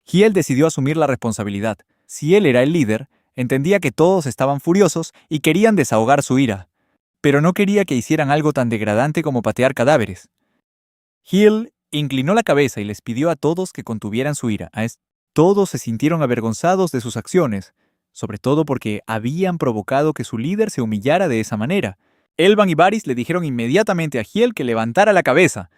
Hiel decidió asumir la responsabilidad. Si él era el líder, entendía que todos estaban furiosos y querían desahogar su ira, pero no quería que hicieran algo tan degradante como patear cadáveres. Hiel inclinó la cabeza y les pidió a todos que contuvieran su ira. Todos se sintieron avergonzados de sus acciones, sobre todo porque habían provocado que su líder se humillara de esa manera. Elban y Varys le dijeron inmediatamente a Hiel que levantara la cabeza.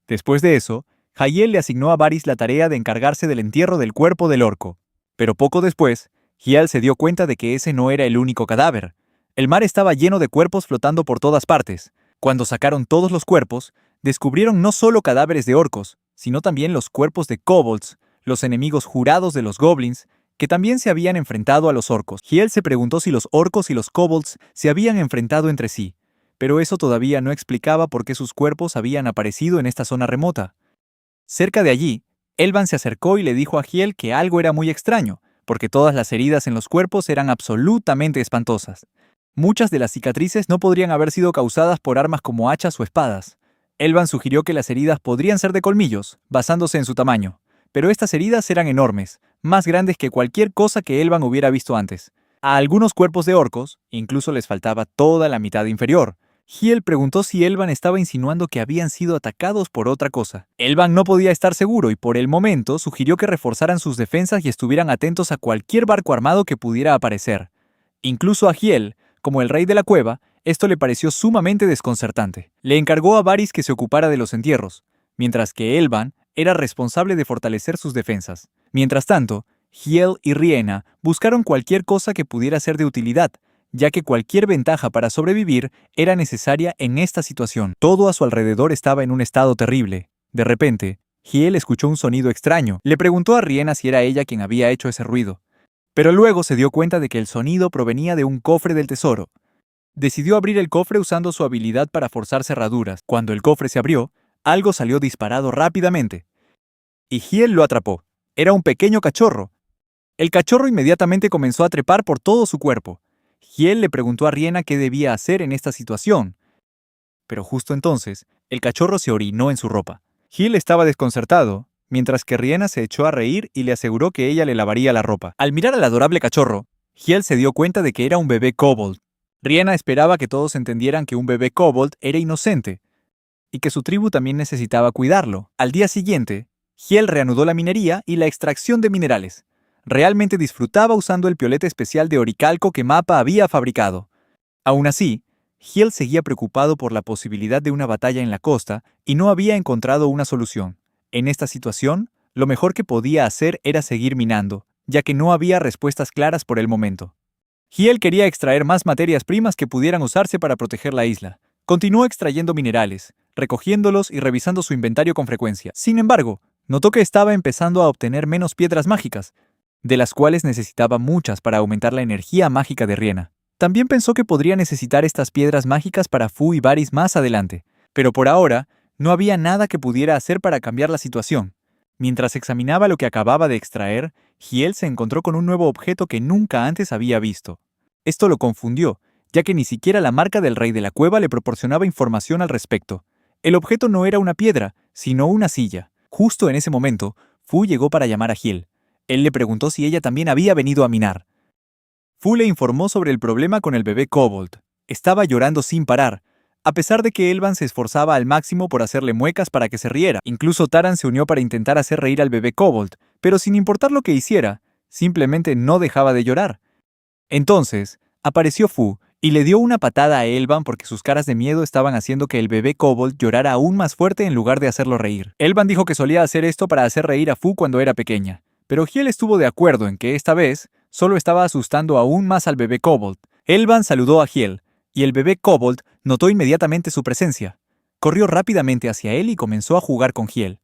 Después de eso, Hiel le asignó a Varys la tarea de encargarse del entierro del cuerpo del orco. Pero poco después, Hiel se dio cuenta de que ese no era el único cadáver. El mar estaba lleno de cuerpos flotando por todas partes. Cuando sacaron todos los cuerpos, descubrieron no solo cadáveres de orcos, sino también los cuerpos de kobolds, los enemigos jurados de los goblins, que también se habían enfrentado a los orcos. Hiel se preguntó si los orcos y los kobolds se habían enfrentado entre sí, pero eso todavía no explicaba por qué sus cuerpos habían aparecido en esta zona remota. Cerca de allí, Elban se acercó y le dijo a Hiel que algo era muy extraño, porque todas las heridas en los cuerpos eran absolutamente espantosas. Muchas de las cicatrices no podrían haber sido causadas por armas como hachas o espadas. Elban sugirió que las heridas podrían ser de colmillos, basándose en su tamaño, pero estas heridas eran enormes, más grandes que cualquier cosa que Elban hubiera visto antes. A algunos cuerpos de orcos incluso les faltaba toda la mitad inferior. Hiel preguntó si Elban estaba insinuando que habían sido atacados por otra cosa. Elban no podía estar seguro y por el momento sugirió que reforzaran sus defensas y estuvieran atentos a cualquier barco armado que pudiera aparecer. Incluso a Hiel, como el rey de la cueva, esto le pareció sumamente desconcertante. Le encargó a Varys que se ocupara de los entierros, mientras que Elban era responsable de fortalecer sus defensas. Mientras tanto, Hiel y Riena buscaron cualquier cosa que pudiera ser de utilidad, ya que cualquier ventaja para sobrevivir era necesaria en esta situación. Todo a su alrededor estaba en un estado terrible. De repente, Hiel escuchó un sonido extraño. Le preguntó a Riena si era ella quien había hecho ese ruido, pero luego se dio cuenta de que el sonido provenía de un cofre del tesoro. Decidió abrir el cofre usando su habilidad para forzar cerraduras. Cuando el cofre se abrió, algo salió disparado rápidamente, y Hiel lo atrapó. Era un pequeño cachorro. El cachorro inmediatamente comenzó a trepar por todo su cuerpo. Hiel le preguntó a Riena qué debía hacer en esta situación. Pero justo entonces, el cachorro se orinó en su ropa. Hiel estaba desconcertado, mientras que Riena se echó a reír y le aseguró que ella le lavaría la ropa. Al mirar al adorable cachorro, Hiel se dio cuenta de que era un bebé kobold. Riena esperaba que todos entendieran que un bebé kobold era inocente y que su tribu también necesitaba cuidarlo. Al día siguiente, Hiel reanudó la minería y la extracción de minerales. Realmente disfrutaba usando el piolete especial de oricalco que Mappa había fabricado. Aún así, Hiel seguía preocupado por la posibilidad de una batalla en la costa y no había encontrado una solución. En esta situación, lo mejor que podía hacer era seguir minando, ya que no había respuestas claras por el momento. Hiel quería extraer más materias primas que pudieran usarse para proteger la isla. Continuó extrayendo minerales, recogiéndolos y revisando su inventario con frecuencia. Sin embargo, notó que estaba empezando a obtener menos piedras mágicas, de las cuales necesitaba muchas para aumentar la energía mágica de Riena. También pensó que podría necesitar estas piedras mágicas para Fu y Varys más adelante, pero por ahora no había nada que pudiera hacer para cambiar la situación. Mientras examinaba lo que acababa de extraer, Hiel se encontró con un nuevo objeto que nunca antes había visto. Esto lo confundió, ya que ni siquiera la marca del rey de la cueva le proporcionaba información al respecto. El objeto no era una piedra, sino una silla. Justo en ese momento, Fu llegó para llamar a Hiel. Él le preguntó si ella también había venido a minar. Fu le informó sobre el problema con el bebé kobold. Estaba llorando sin parar, a pesar de que Elban se esforzaba al máximo por hacerle muecas para que se riera. Incluso Taran se unió para intentar hacer reír al bebé kobold, pero sin importar lo que hiciera, simplemente no dejaba de llorar. Entonces, apareció Fu y le dio una patada a Elban porque sus caras de miedo estaban haciendo que el bebé kobold llorara aún más fuerte en lugar de hacerlo reír. Elban dijo que solía hacer esto para hacer reír a Fu cuando era pequeña, pero Hiel estuvo de acuerdo en que esta vez solo estaba asustando aún más al bebé kobold. Elban saludó a Hiel, y el bebé kobold notó inmediatamente su presencia. Corrió rápidamente hacia él y comenzó a jugar con Hiel.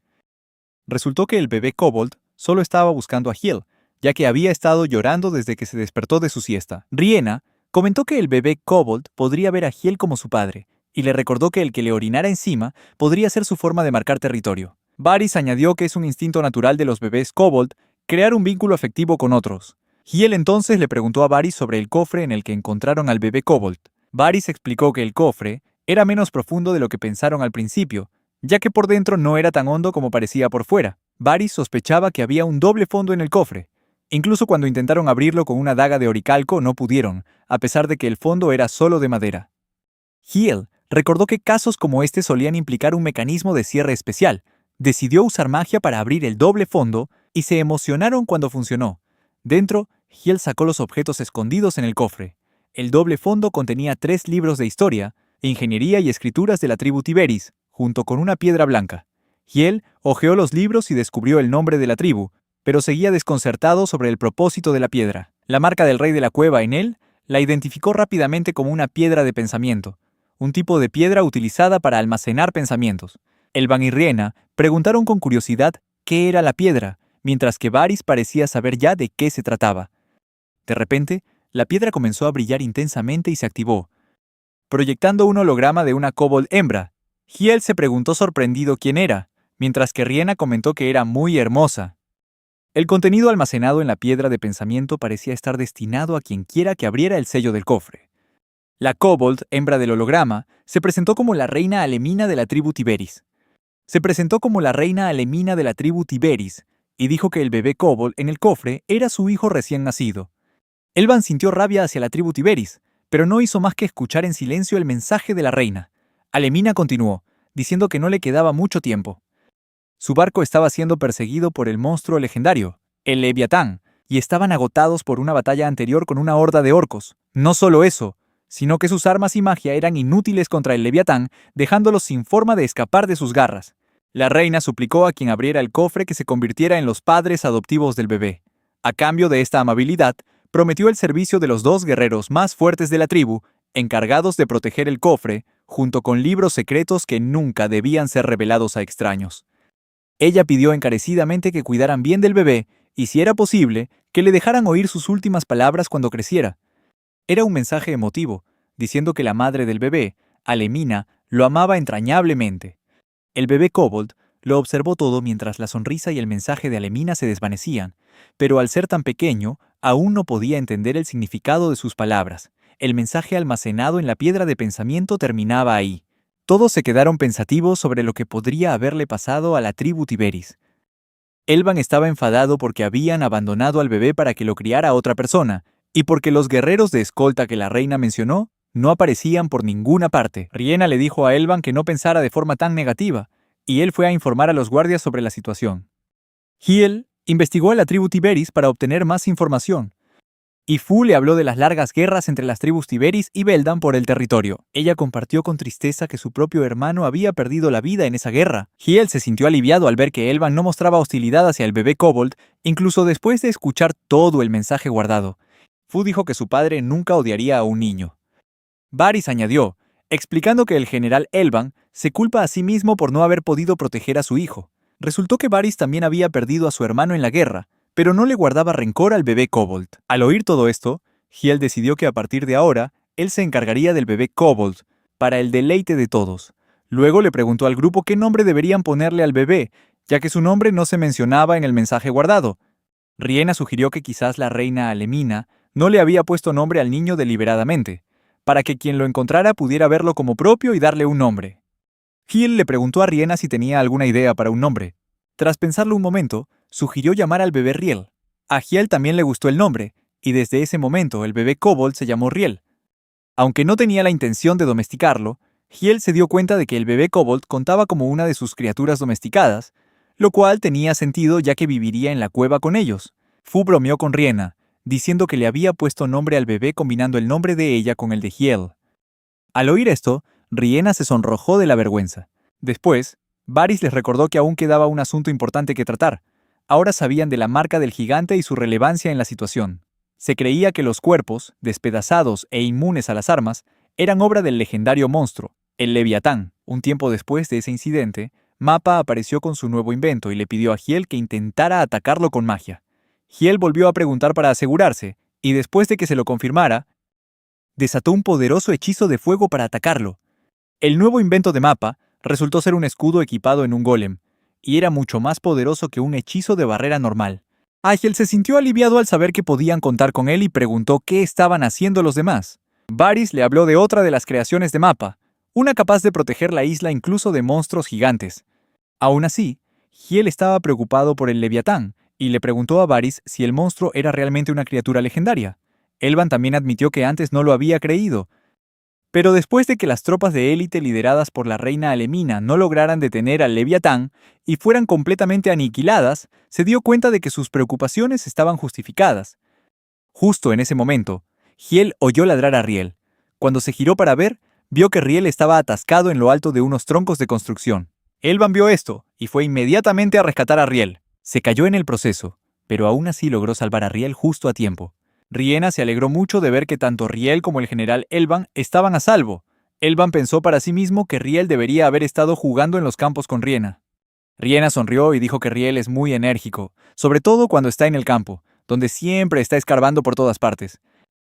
Resultó que el bebé kobold solo estaba buscando a Hiel, ya que había estado llorando desde que se despertó de su siesta. Riena comentó que el bebé kobold podría ver a Hiel como su padre, y le recordó que el que le orinara encima podría ser su forma de marcar territorio. Varys añadió que es un instinto natural de los bebés kobold crear un vínculo afectivo con otros. Hiel entonces le preguntó a Varys sobre el cofre en el que encontraron al bebé kobold. Varys explicó que el cofre era menos profundo de lo que pensaron al principio, ya que por dentro no era tan hondo como parecía por fuera. Varys sospechaba que había un doble fondo en el cofre. Incluso cuando intentaron abrirlo con una daga de oricalco no pudieron, a pesar de que el fondo era solo de madera. Hiel recordó que casos como este solían implicar un mecanismo de cierre especial. Decidió usar magia para abrir el doble fondo y se emocionaron cuando funcionó. Dentro, Hiel sacó los objetos escondidos en el cofre. El doble fondo contenía 3 libros de historia, ingeniería y escrituras de la tribu Tiberis, junto con una piedra blanca. Hiel hojeó los libros y descubrió el nombre de la tribu, pero seguía desconcertado sobre el propósito de la piedra. La marca del rey de la cueva en él la identificó rápidamente como una piedra de pensamiento, un tipo de piedra utilizada para almacenar pensamientos. Elban y Riena preguntaron con curiosidad qué era la piedra, mientras que Varys parecía saber ya de qué se trataba. De repente, la piedra comenzó a brillar intensamente y se activó, proyectando un holograma de una kobold hembra. Hiel se preguntó sorprendido quién era, mientras que Riena comentó que era muy hermosa. El contenido almacenado en la piedra de pensamiento parecía estar destinado a quienquiera que abriera el sello del cofre. La kobold, hembra del holograma, se presentó como la reina alemina de la tribu Tiberis. Y dijo que el bebé kobold en el cofre era su hijo recién nacido. Elban sintió rabia hacia la tribu Tiberis, pero no hizo más que escuchar en silencio el mensaje de la reina. Alemina continuó, diciendo que no le quedaba mucho tiempo. Su barco estaba siendo perseguido por el monstruo legendario, el Leviatán, y estaban agotados por una batalla anterior con una horda de orcos. No solo eso, sino que sus armas y magia eran inútiles contra el Leviatán, dejándolos sin forma de escapar de sus garras. La reina suplicó a quien abriera el cofre que se convirtiera en los padres adoptivos del bebé. A cambio de esta amabilidad, prometió el servicio de los 2 guerreros más fuertes de la tribu, encargados de proteger el cofre, junto con libros secretos que nunca debían ser revelados a extraños. Ella pidió encarecidamente que cuidaran bien del bebé y, si era posible, que le dejaran oír sus últimas palabras cuando creciera. Era un mensaje emotivo, diciendo que la madre del bebé, Alemina, lo amaba entrañablemente. El bebé Kobold lo observó todo mientras la sonrisa y el mensaje de Alemina se desvanecían, pero al ser tan pequeño, aún no podía entender el significado de sus palabras. El mensaje almacenado en la piedra de pensamiento terminaba ahí. Todos se quedaron pensativos sobre lo que podría haberle pasado a la tribu Tiberis. Elban estaba enfadado porque habían abandonado al bebé para que lo criara otra persona, y porque los guerreros de escolta que la reina mencionó no aparecían por ninguna parte. Riena le dijo a Elban que no pensara de forma tan negativa, y él fue a informar a los guardias sobre la situación. Hiel investigó a la tribu Tiberis para obtener más información, y Fu le habló de las largas guerras entre las tribus Tiberis y Beldan por el territorio. Ella compartió con tristeza que su propio hermano había perdido la vida en esa guerra. Hiel se sintió aliviado al ver que Elban no mostraba hostilidad hacia el bebé Kobold, incluso después de escuchar todo el mensaje guardado. Fu dijo que su padre nunca odiaría a un niño. Varys añadió, explicando que el general Elban se culpa a sí mismo por no haber podido proteger a su hijo. Resultó que Varys también había perdido a su hermano en la guerra, pero no le guardaba rencor al bebé Kobold. Al oír todo esto, Hiel decidió que a partir de ahora, él se encargaría del bebé Kobold, para el deleite de todos. Luego le preguntó al grupo qué nombre deberían ponerle al bebé, ya que su nombre no se mencionaba en el mensaje guardado. Riena sugirió que quizás la reina Alemina no le había puesto nombre al niño deliberadamente, para que quien lo encontrara pudiera verlo como propio y darle un nombre. Hiel le preguntó a Riena si tenía alguna idea para un nombre. Tras pensarlo un momento, sugirió llamar al bebé Riel. A Hiel también le gustó el nombre, y desde ese momento el bebé Kobold se llamó Riel. Aunque no tenía la intención de domesticarlo, Hiel se dio cuenta de que el bebé Kobold contaba como una de sus criaturas domesticadas, lo cual tenía sentido ya que viviría en la cueva con ellos. Fu bromeó con Riena, diciendo que le había puesto nombre al bebé combinando el nombre de ella con el de Hiel. Al oír esto, Riena se sonrojó de la vergüenza. Después, Varys les recordó que aún quedaba un asunto importante que tratar. Ahora sabían de la marca del gigante y su relevancia en la situación. Se creía que los cuerpos, despedazados e inmunes a las armas, eran obra del legendario monstruo, el Leviatán. Un tiempo después de ese incidente, Mappa apareció con su nuevo invento y le pidió a Hiel que intentara atacarlo con magia. Hiel volvió a preguntar para asegurarse, y después de que se lo confirmara, desató un poderoso hechizo de fuego para atacarlo. El nuevo invento de Mappa resultó ser un escudo equipado en un golem, y era mucho más poderoso que un hechizo de barrera normal. Ángel se sintió aliviado al saber que podían contar con él y preguntó qué estaban haciendo los demás. Varys le habló de otra de las creaciones de Mappa, una capaz de proteger la isla incluso de monstruos gigantes. Aún así, Hiel estaba preocupado por el Leviatán, y le preguntó a Varys si el monstruo era realmente una criatura legendaria. Elban también admitió que antes no lo había creído, pero después de que las tropas de élite lideradas por la reina Alemina no lograran detener al Leviatán y fueran completamente aniquiladas, se dio cuenta de que sus preocupaciones estaban justificadas. Justo en ese momento, Hiel oyó ladrar a Riel. Cuando se giró para ver, vio que Riel estaba atascado en lo alto de unos troncos de construcción. Elban vio esto y fue inmediatamente a rescatar a Riel. Se cayó en el proceso, pero aún así logró salvar a Riel justo a tiempo. Riena se alegró mucho de ver que tanto Riel como el general Elban estaban a salvo. Elban pensó para sí mismo que Riel debería haber estado jugando en los campos con Riena. Riena sonrió y dijo que Riel es muy enérgico, sobre todo cuando está en el campo, donde siempre está escarbando por todas partes.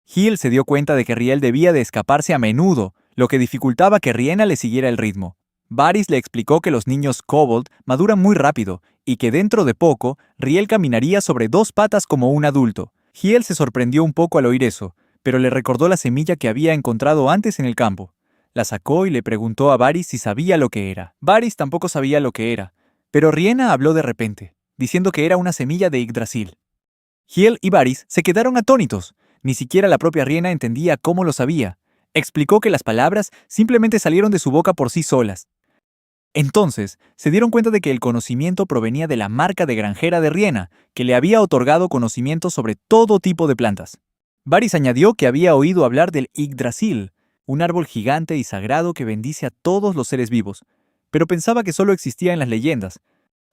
Hiel se dio cuenta de que Riel debía de escaparse a menudo, lo que dificultaba que Riena le siguiera el ritmo. Varys le explicó que los niños Kobold maduran muy rápido y que dentro de poco Riel caminaría sobre dos patas como un adulto. Hiel se sorprendió un poco al oír eso, pero le recordó la semilla que había encontrado antes en el campo. La sacó y le preguntó a Varys si sabía lo que era. Varys tampoco sabía lo que era, pero Riena habló de repente, diciendo que era una semilla de Yggdrasil. Hiel y Varys se quedaron atónitos. Ni siquiera la propia Riena entendía cómo lo sabía. Explicó que las palabras simplemente salieron de su boca por sí solas. Entonces, se dieron cuenta de que el conocimiento provenía de la marca de granjera de Riena, que le había otorgado conocimiento sobre todo tipo de plantas. Varys añadió que había oído hablar del Yggdrasil, un árbol gigante y sagrado que bendice a todos los seres vivos, pero pensaba que solo existía en las leyendas,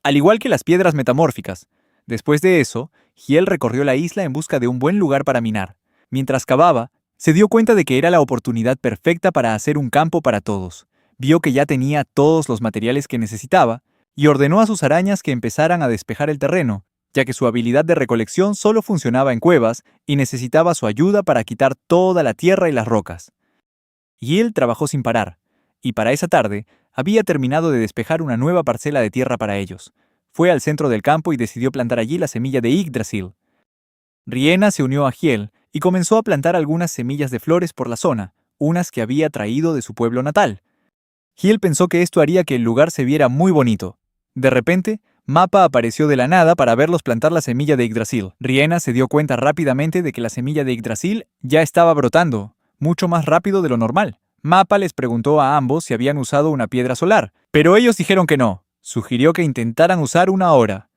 al igual que las piedras metamórficas. Después de eso, Hiel recorrió la isla en busca de un buen lugar para minar. Mientras cavaba, se dio cuenta de que era la oportunidad perfecta para hacer un campo para todos. Vio que ya tenía todos los materiales que necesitaba y ordenó a sus arañas que empezaran a despejar el terreno, ya que su habilidad de recolección solo funcionaba en cuevas y necesitaba su ayuda para quitar toda la tierra y las rocas. Y él trabajó sin parar, y para esa tarde había terminado de despejar una nueva parcela de tierra para ellos. Fue al centro del campo y decidió plantar allí la semilla de Yggdrasil. Riena se unió a Hiel y comenzó a plantar algunas semillas de flores por la zona, unas que había traído de su pueblo natal. Hiel pensó que esto haría que el lugar se viera muy bonito. De repente, Mappa apareció de la nada para verlos plantar la semilla de Yggdrasil. Riena se dio cuenta rápidamente de que la semilla de Yggdrasil ya estaba brotando, mucho más rápido de lo normal. Mappa les preguntó a ambos si habían usado una piedra solar, pero ellos dijeron que no. Sugirió que intentaran usar una ahora.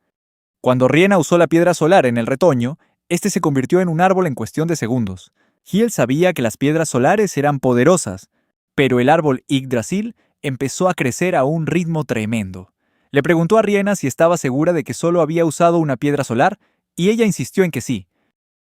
Cuando Riena usó la piedra solar en el retoño, este se convirtió en un árbol en cuestión de segundos. Hiel sabía que las piedras solares eran poderosas, pero el árbol Yggdrasil empezó a crecer a un ritmo tremendo. Le preguntó a Riena si estaba segura de que solo había usado una piedra solar, y ella insistió en que sí.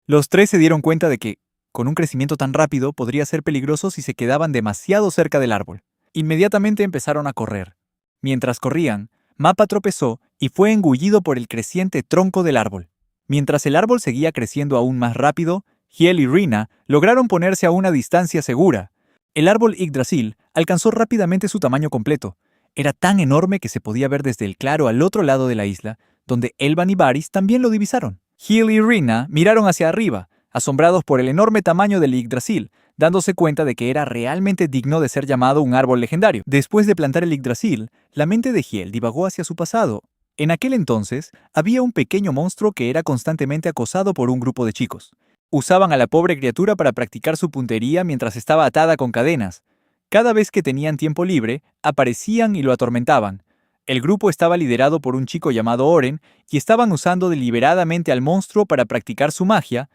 Los tres se dieron cuenta de que, con un crecimiento tan rápido, podría ser peligroso si se quedaban demasiado cerca del árbol. Inmediatamente empezaron a correr. Mientras corrían, Mappa tropezó y fue engullido por el creciente tronco del árbol. Mientras el árbol seguía creciendo aún más rápido, Hiel y Riena lograron ponerse a una distancia segura. El árbol Yggdrasil alcanzó rápidamente su tamaño completo. Era tan enorme que se podía ver desde el claro al otro lado de la isla, donde Elvan y Varys también lo divisaron. Hiel y Riena miraron hacia arriba, asombrados por el enorme tamaño del Yggdrasil, dándose cuenta de que era realmente digno de ser llamado un árbol legendario. Después de plantar el Yggdrasil, la mente de Hiel divagó hacia su pasado. En aquel entonces, había un pequeño monstruo que era constantemente acosado por un grupo de chicos. Usaban a la pobre criatura para practicar su puntería mientras estaba atada con cadenas. Cada vez que tenían tiempo libre, aparecían y lo atormentaban. El grupo estaba liderado por un chico llamado Oren y estaban usando deliberadamente al monstruo para practicar su magia,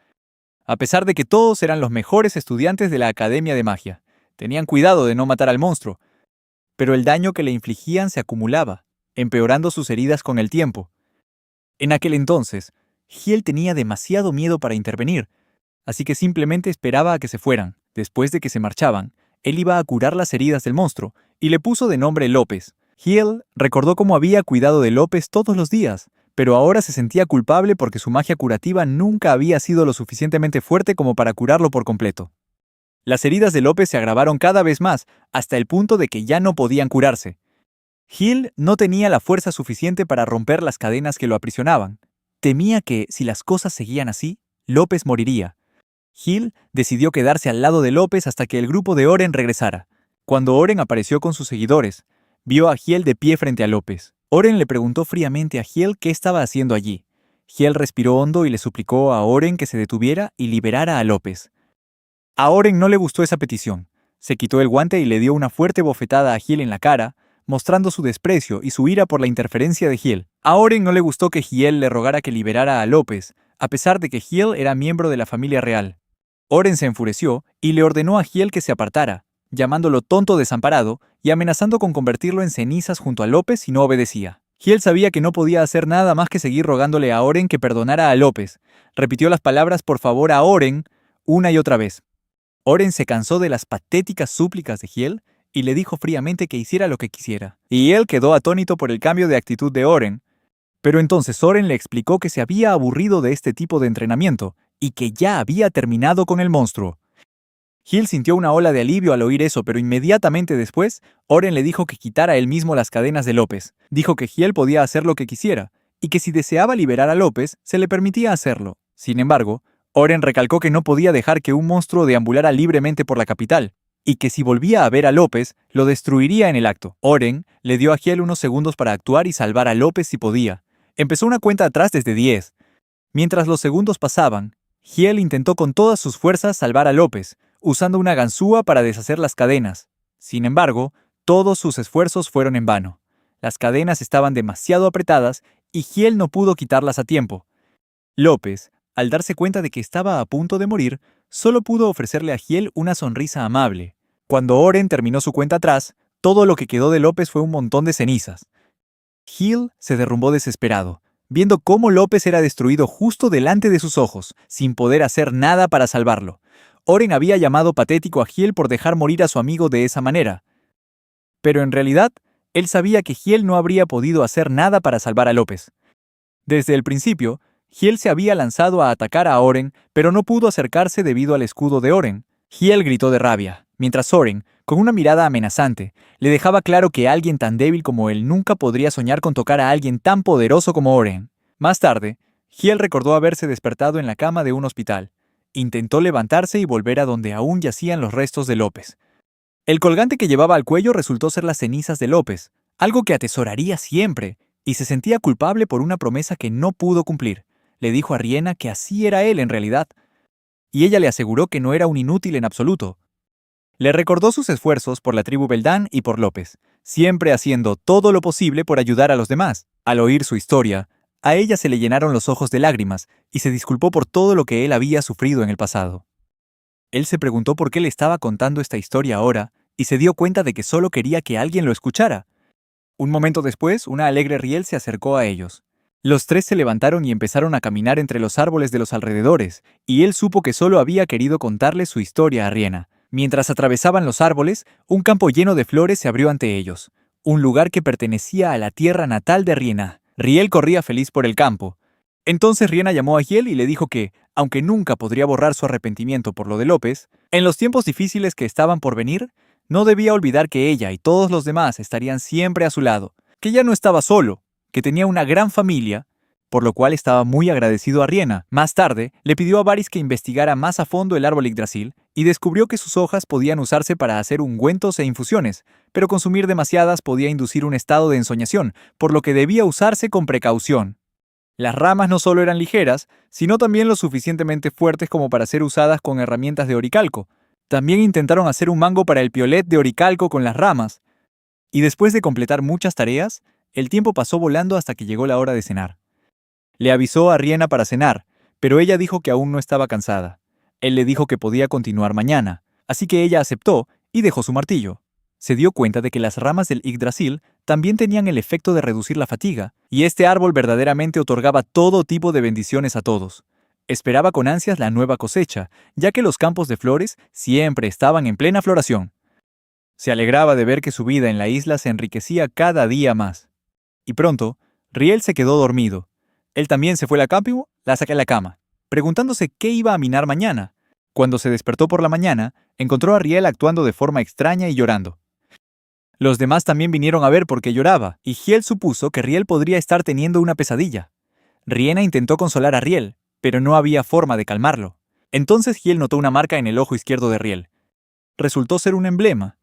a pesar de que todos eran los mejores estudiantes de la Academia de Magia. Tenían cuidado de no matar al monstruo, pero el daño que le infligían se acumulaba, empeorando sus heridas con el tiempo. En aquel entonces, Hiel tenía demasiado miedo para intervenir, así que simplemente esperaba a que se fueran. Después de que se marchaban, él iba a curar las heridas del monstruo, y le puso de nombre López. Hiel recordó cómo había cuidado de López todos los días, pero ahora se sentía culpable porque su magia curativa nunca había sido lo suficientemente fuerte como para curarlo por completo. Las heridas de López se agravaron cada vez más, hasta el punto de que ya no podían curarse. Hiel no tenía la fuerza suficiente para romper las cadenas que lo aprisionaban. Temía que, si las cosas seguían así, López moriría. Hiel decidió quedarse al lado de López hasta que el grupo de Oren regresara. Cuando Oren apareció con sus seguidores, vio a Hiel de pie frente a López. Oren le preguntó fríamente a Hiel qué estaba haciendo allí. Hiel respiró hondo y le suplicó a Oren que se detuviera y liberara a López. A Oren no le gustó esa petición. Se quitó el guante y le dio una fuerte bofetada a Hiel en la cara, mostrando su desprecio y su ira por la interferencia de Hiel. A Oren no le gustó que Hiel le rogara que liberara a López, a pesar de que Hiel era miembro de la familia real. Oren se enfureció y le ordenó a Hiel que se apartara, llamándolo tonto desamparado y amenazando con convertirlo en cenizas junto a López si no obedecía. Hiel sabía que no podía hacer nada más que seguir rogándole a Oren que perdonara a López. Repitió las palabras por favor a Oren una y otra vez. Oren se cansó de las patéticas súplicas de Hiel y le dijo fríamente que hiciera lo que quisiera. Y él quedó atónito por el cambio de actitud de Oren. Pero entonces Oren le explicó que se había aburrido de este tipo de entrenamiento y que ya había terminado con el monstruo. Hiel sintió una ola de alivio al oír eso, pero inmediatamente después, Oren le dijo que quitara él mismo las cadenas de López. Dijo que Hiel podía hacer lo que quisiera, y que si deseaba liberar a López, se le permitía hacerlo. Sin embargo, Oren recalcó que no podía dejar que un monstruo deambulara libremente por la capital, y que si volvía a ver a López, lo destruiría en el acto. Oren le dio a Hiel unos segundos para actuar y salvar a López si podía. Empezó una cuenta atrás desde 10. Mientras los segundos pasaban, Hiel intentó con todas sus fuerzas salvar a López, usando una ganzúa para deshacer las cadenas. Sin embargo, todos sus esfuerzos fueron en vano. Las cadenas estaban demasiado apretadas y Hiel no pudo quitarlas a tiempo. López, al darse cuenta de que estaba a punto de morir, solo pudo ofrecerle a Hiel una sonrisa amable. Cuando Oren terminó su cuenta atrás, todo lo que quedó de López fue un montón de cenizas. Hiel se derrumbó desesperado, viendo cómo López era destruido justo delante de sus ojos, sin poder hacer nada para salvarlo. Oren había llamado patético a Hiel por dejar morir a su amigo de esa manera. Pero en realidad, él sabía que Hiel no habría podido hacer nada para salvar a López. Desde el principio, Hiel se había lanzado a atacar a Oren, pero no pudo acercarse debido al escudo de Oren. Hiel gritó de rabia, mientras Oren Con una mirada amenazante, le dejaba claro que alguien tan débil como él nunca podría soñar con tocar a alguien tan poderoso como Oren. Más tarde, Hiel recordó haberse despertado en la cama de un hospital. Intentó levantarse y volver a donde aún yacían los restos de López. El colgante que llevaba al cuello resultó ser las cenizas de López, algo que atesoraría siempre, y se sentía culpable por una promesa que no pudo cumplir. Le dijo a Riena que así era él en realidad, y ella le aseguró que no era un inútil en absoluto. Le recordó sus esfuerzos por la tribu Beldán y por López, siempre haciendo todo lo posible por ayudar a los demás. Al oír su historia, a ella se le llenaron los ojos de lágrimas y se disculpó por todo lo que él había sufrido en el pasado. Él se preguntó por qué le estaba contando esta historia ahora y se dio cuenta de que solo quería que alguien lo escuchara. Un momento después, una alegre Riel se acercó a ellos. Los tres se levantaron y empezaron a caminar entre los árboles de los alrededores, y él supo que solo había querido contarle su historia a Riena. Mientras atravesaban los árboles, un campo lleno de flores se abrió ante ellos, un lugar que pertenecía a la tierra natal de Riena. Riel corría feliz por el campo. Entonces Riena llamó a Hiel y le dijo que, aunque nunca podría borrar su arrepentimiento por lo de López, en los tiempos difíciles que estaban por venir, no debía olvidar que ella y todos los demás estarían siempre a su lado, que ya no estaba solo, que tenía una gran familia, por lo cual estaba muy agradecido a Riena. Más tarde, le pidió a Varys que investigara más a fondo el árbol Yggdrasil y descubrió que sus hojas podían usarse para hacer ungüentos e infusiones, pero consumir demasiadas podía inducir un estado de ensoñación, por lo que debía usarse con precaución. Las ramas no solo eran ligeras, sino también lo suficientemente fuertes como para ser usadas con herramientas de oricalco. También intentaron hacer un mango para el piolet de oricalco con las ramas. Y después de completar muchas tareas, el tiempo pasó volando hasta que llegó la hora de cenar. Le avisó a Riena para cenar, pero ella dijo que aún no estaba cansada. Él le dijo que podía continuar mañana, así que ella aceptó y dejó su martillo. Se dio cuenta de que las ramas del Yggdrasil también tenían el efecto de reducir la fatiga, y este árbol verdaderamente otorgaba todo tipo de bendiciones a todos. Esperaba con ansias la nueva cosecha, ya que los campos de flores siempre estaban en plena floración. Se alegraba de ver que su vida en la isla se enriquecía cada día más. Y pronto, Riel se quedó dormido. Él también se fue a la cama, preguntándose qué iba a minar mañana. Cuando se despertó por la mañana, encontró a Riel actuando de forma extraña y llorando. Los demás también vinieron a ver por qué lloraba, y Hiel supuso que Riel podría estar teniendo una pesadilla. Riena intentó consolar a Riel, pero no había forma de calmarlo. Entonces Hiel notó una marca en el ojo izquierdo de Riel. Resultó ser un emblema.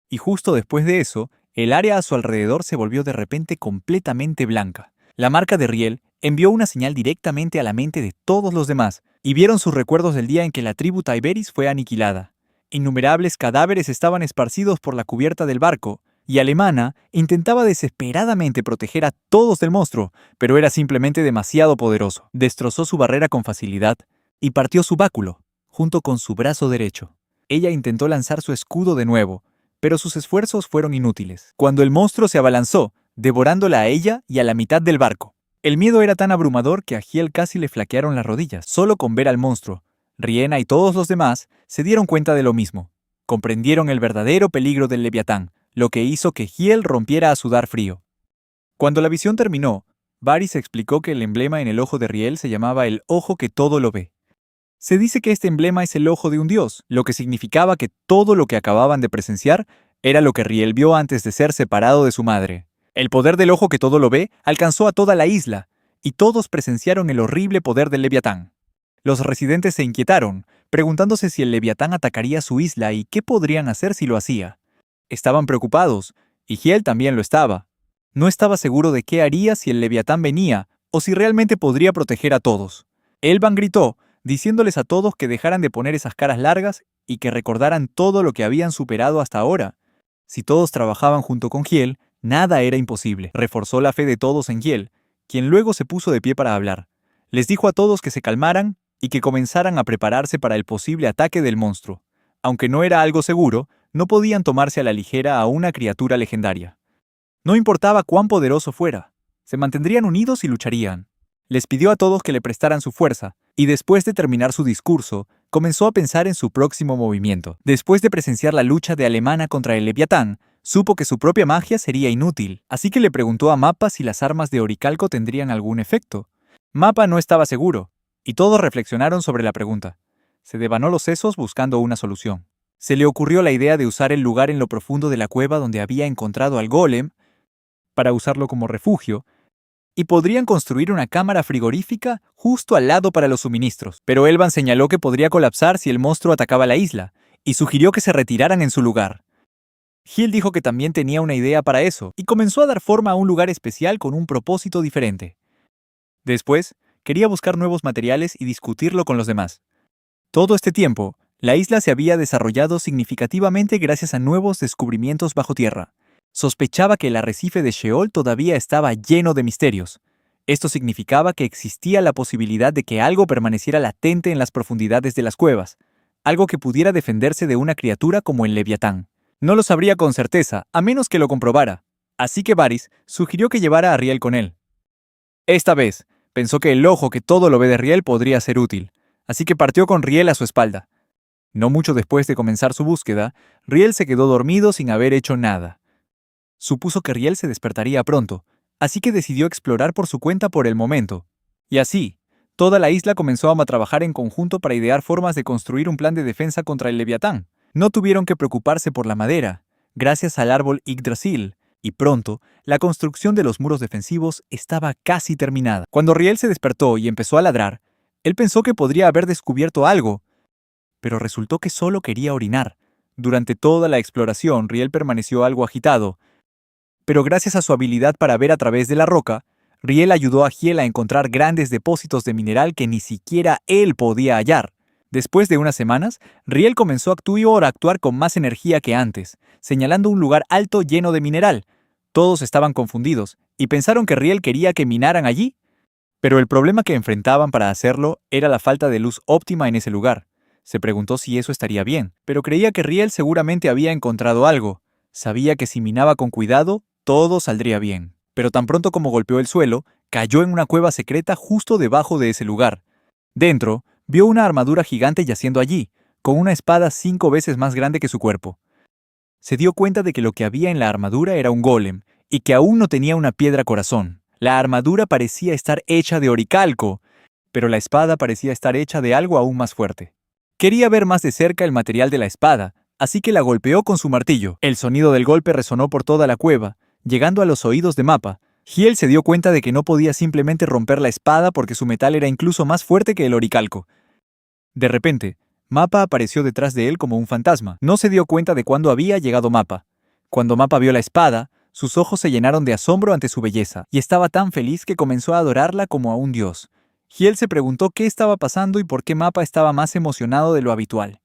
Y justo después de eso, el área a su alrededor se volvió de repente completamente blanca. La marca de Riel envió una señal directamente a la mente de todos los demás, y vieron sus recuerdos del día en que la tribu Taiberis fue aniquilada. Innumerables cadáveres estaban esparcidos por la cubierta del barco, y Alemana intentaba desesperadamente proteger a todos del monstruo, pero era simplemente demasiado poderoso. Destrozó su barrera con facilidad y partió su báculo, junto con su brazo derecho. Ella intentó lanzar su escudo de nuevo, pero sus esfuerzos fueron inútiles, cuando el monstruo se abalanzó, devorándola a ella y a la mitad del barco. El miedo era tan abrumador que a Hiel casi le flaquearon las rodillas, solo con ver al monstruo. Riena y todos los demás se dieron cuenta de lo mismo. Comprendieron el verdadero peligro del Leviatán, lo que hizo que Hiel rompiera a sudar frío. Cuando la visión terminó, Varys explicó que el emblema en el ojo de Riel se llamaba el ojo que todo lo ve. Se dice que este emblema es el ojo de un dios, lo que significaba que todo lo que acababan de presenciar era lo que Riel vio antes de ser separado de su madre. El poder del ojo que todo lo ve alcanzó a toda la isla, y todos presenciaron el horrible poder del Leviatán. Los residentes se inquietaron, preguntándose si el Leviatán atacaría su isla y qué podrían hacer si lo hacía. Estaban preocupados, y Hiel también lo estaba. No estaba seguro de qué haría si el Leviatán venía, o si realmente podría proteger a todos. Elban gritó, diciéndoles a todos que dejaran de poner esas caras largas y que recordaran todo lo que habían superado hasta ahora. Si todos trabajaban junto con Hiel, nada era imposible. Reforzó la fe de todos en Hiel, quien luego se puso de pie para hablar. Les dijo a todos que se calmaran y que comenzaran a prepararse para el posible ataque del monstruo. Aunque no era algo seguro, no podían tomarse a la ligera a una criatura legendaria. No importaba cuán poderoso fuera, se mantendrían unidos y lucharían. Les pidió a todos que le prestaran su fuerza, y después de terminar su discurso, comenzó a pensar en su próximo movimiento. Después de presenciar la lucha de Alemana contra el Leviatán, supo que su propia magia sería inútil, así que le preguntó a Mappa si las armas de oricalco tendrían algún efecto. Mappa no estaba seguro, y todos reflexionaron sobre la pregunta. Se devanó los sesos buscando una solución. Se le ocurrió la idea de usar el lugar en lo profundo de la cueva donde había encontrado al golem para usarlo como refugio, y podrían construir una cámara frigorífica justo al lado para los suministros. Pero Elvan señaló que podría colapsar si el monstruo atacaba la isla, y sugirió que se retiraran en su lugar. Hill dijo que también tenía una idea para eso, y comenzó a dar forma a un lugar especial con un propósito diferente. Después, quería buscar nuevos materiales y discutirlo con los demás. Todo este tiempo, la isla se había desarrollado significativamente gracias a nuevos descubrimientos bajo tierra. Sospechaba que el arrecife de Sheol todavía estaba lleno de misterios. Esto significaba que existía la posibilidad de que algo permaneciera latente en las profundidades de las cuevas, algo que pudiera defenderse de una criatura como el Leviatán. No lo sabría con certeza, a menos que lo comprobara. Así que Varys sugirió que llevara a Riel con él. Esta vez, pensó que el ojo que todo lo ve de Riel podría ser útil, así que partió con Riel a su espalda. No mucho después de comenzar su búsqueda, Riel se quedó dormido sin haber hecho nada. Supuso que Riel se despertaría pronto, así que decidió explorar por su cuenta por el momento. Y así, toda la isla comenzó a trabajar en conjunto para idear formas de construir un plan de defensa contra el Leviatán. No tuvieron que preocuparse por la madera, gracias al árbol Yggdrasil, y pronto, la construcción de los muros defensivos estaba casi terminada. Cuando Riel se despertó y empezó a ladrar, él pensó que podría haber descubierto algo, pero resultó que solo quería orinar. Durante toda la exploración, Riel permaneció algo agitado, pero gracias a su habilidad para ver a través de la roca, Riel ayudó a Hiel a encontrar grandes depósitos de mineral que ni siquiera él podía hallar. Después de unas semanas, Riel comenzó a actuar con más energía que antes, señalando un lugar alto lleno de mineral. Todos estaban confundidos, y pensaron que Riel quería que minaran allí. Pero el problema que enfrentaban para hacerlo era la falta de luz óptima en ese lugar. Se preguntó si eso estaría bien, pero creía que Riel seguramente había encontrado algo. Sabía que si minaba con cuidado, todo saldría bien. Pero tan pronto como golpeó el suelo, cayó en una cueva secreta justo debajo de ese lugar. Dentro, vio una armadura gigante yaciendo allí, con una espada 5 veces más grande que su cuerpo. Se dio cuenta de que lo que había en la armadura era un golem, y que aún no tenía una piedra corazón. La armadura parecía estar hecha de oricalco, pero la espada parecía estar hecha de algo aún más fuerte. Quería ver más de cerca el material de la espada, así que la golpeó con su martillo. El sonido del golpe resonó por toda la cueva, llegando a los oídos de Mappa. Hiel se dio cuenta de que no podía simplemente romper la espada porque su metal era incluso más fuerte que el oricalco. De repente, Mappa apareció detrás de él como un fantasma. No se dio cuenta de cuándo había llegado Mappa. Cuando Mappa vio la espada, sus ojos se llenaron de asombro ante su belleza, y estaba tan feliz que comenzó a adorarla como a un dios. Hiel se preguntó qué estaba pasando y por qué Mappa estaba más emocionado de lo habitual.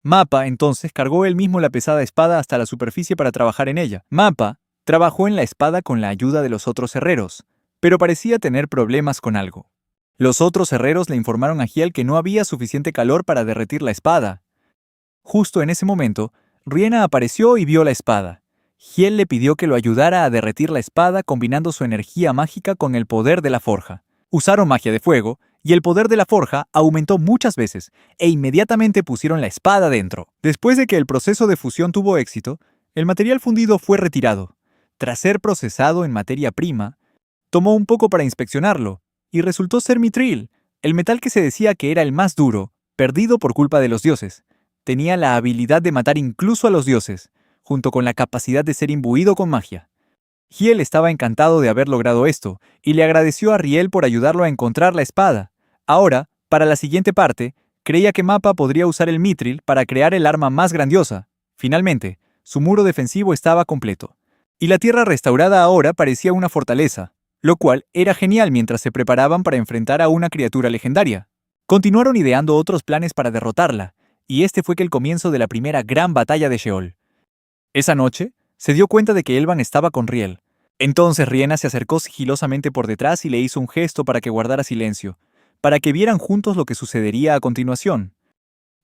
Mappa, entonces, cargó él mismo la pesada espada hasta la superficie para trabajar en ella. Mappa trabajó en la espada con la ayuda de los otros herreros, pero parecía tener problemas con algo. Los otros herreros le informaron a Hiel que no había suficiente calor para derretir la espada. Justo en ese momento, Riena apareció y vio la espada. Hiel le pidió que lo ayudara a derretir la espada combinando su energía mágica con el poder de la forja. Usaron magia de fuego, y el poder de la forja aumentó muchas veces, e inmediatamente pusieron la espada dentro. Después de que el proceso de fusión tuvo éxito, el material fundido fue retirado. Tras ser procesado en materia prima, tomó un poco para inspeccionarlo, y resultó ser mitril, el metal que se decía que era el más duro, perdido por culpa de los dioses. Tenía la habilidad de matar incluso a los dioses, junto con la capacidad de ser imbuido con magia. Hiel estaba encantado de haber logrado esto, y le agradeció a Riel por ayudarlo a encontrar la espada. Ahora, para la siguiente parte, creía que Mappa podría usar el mitril para crear el arma más grandiosa. Finalmente, su muro defensivo estaba completo, y la tierra restaurada ahora parecía una fortaleza, lo cual era genial mientras se preparaban para enfrentar a una criatura legendaria. Continuaron ideando otros planes para derrotarla, y este fue el comienzo de la primera gran batalla de Sheol. Esa noche, se dio cuenta de que Elvan estaba con Riel. Entonces Riena se acercó sigilosamente por detrás y le hizo un gesto para que guardara silencio, para que vieran juntos lo que sucedería a continuación.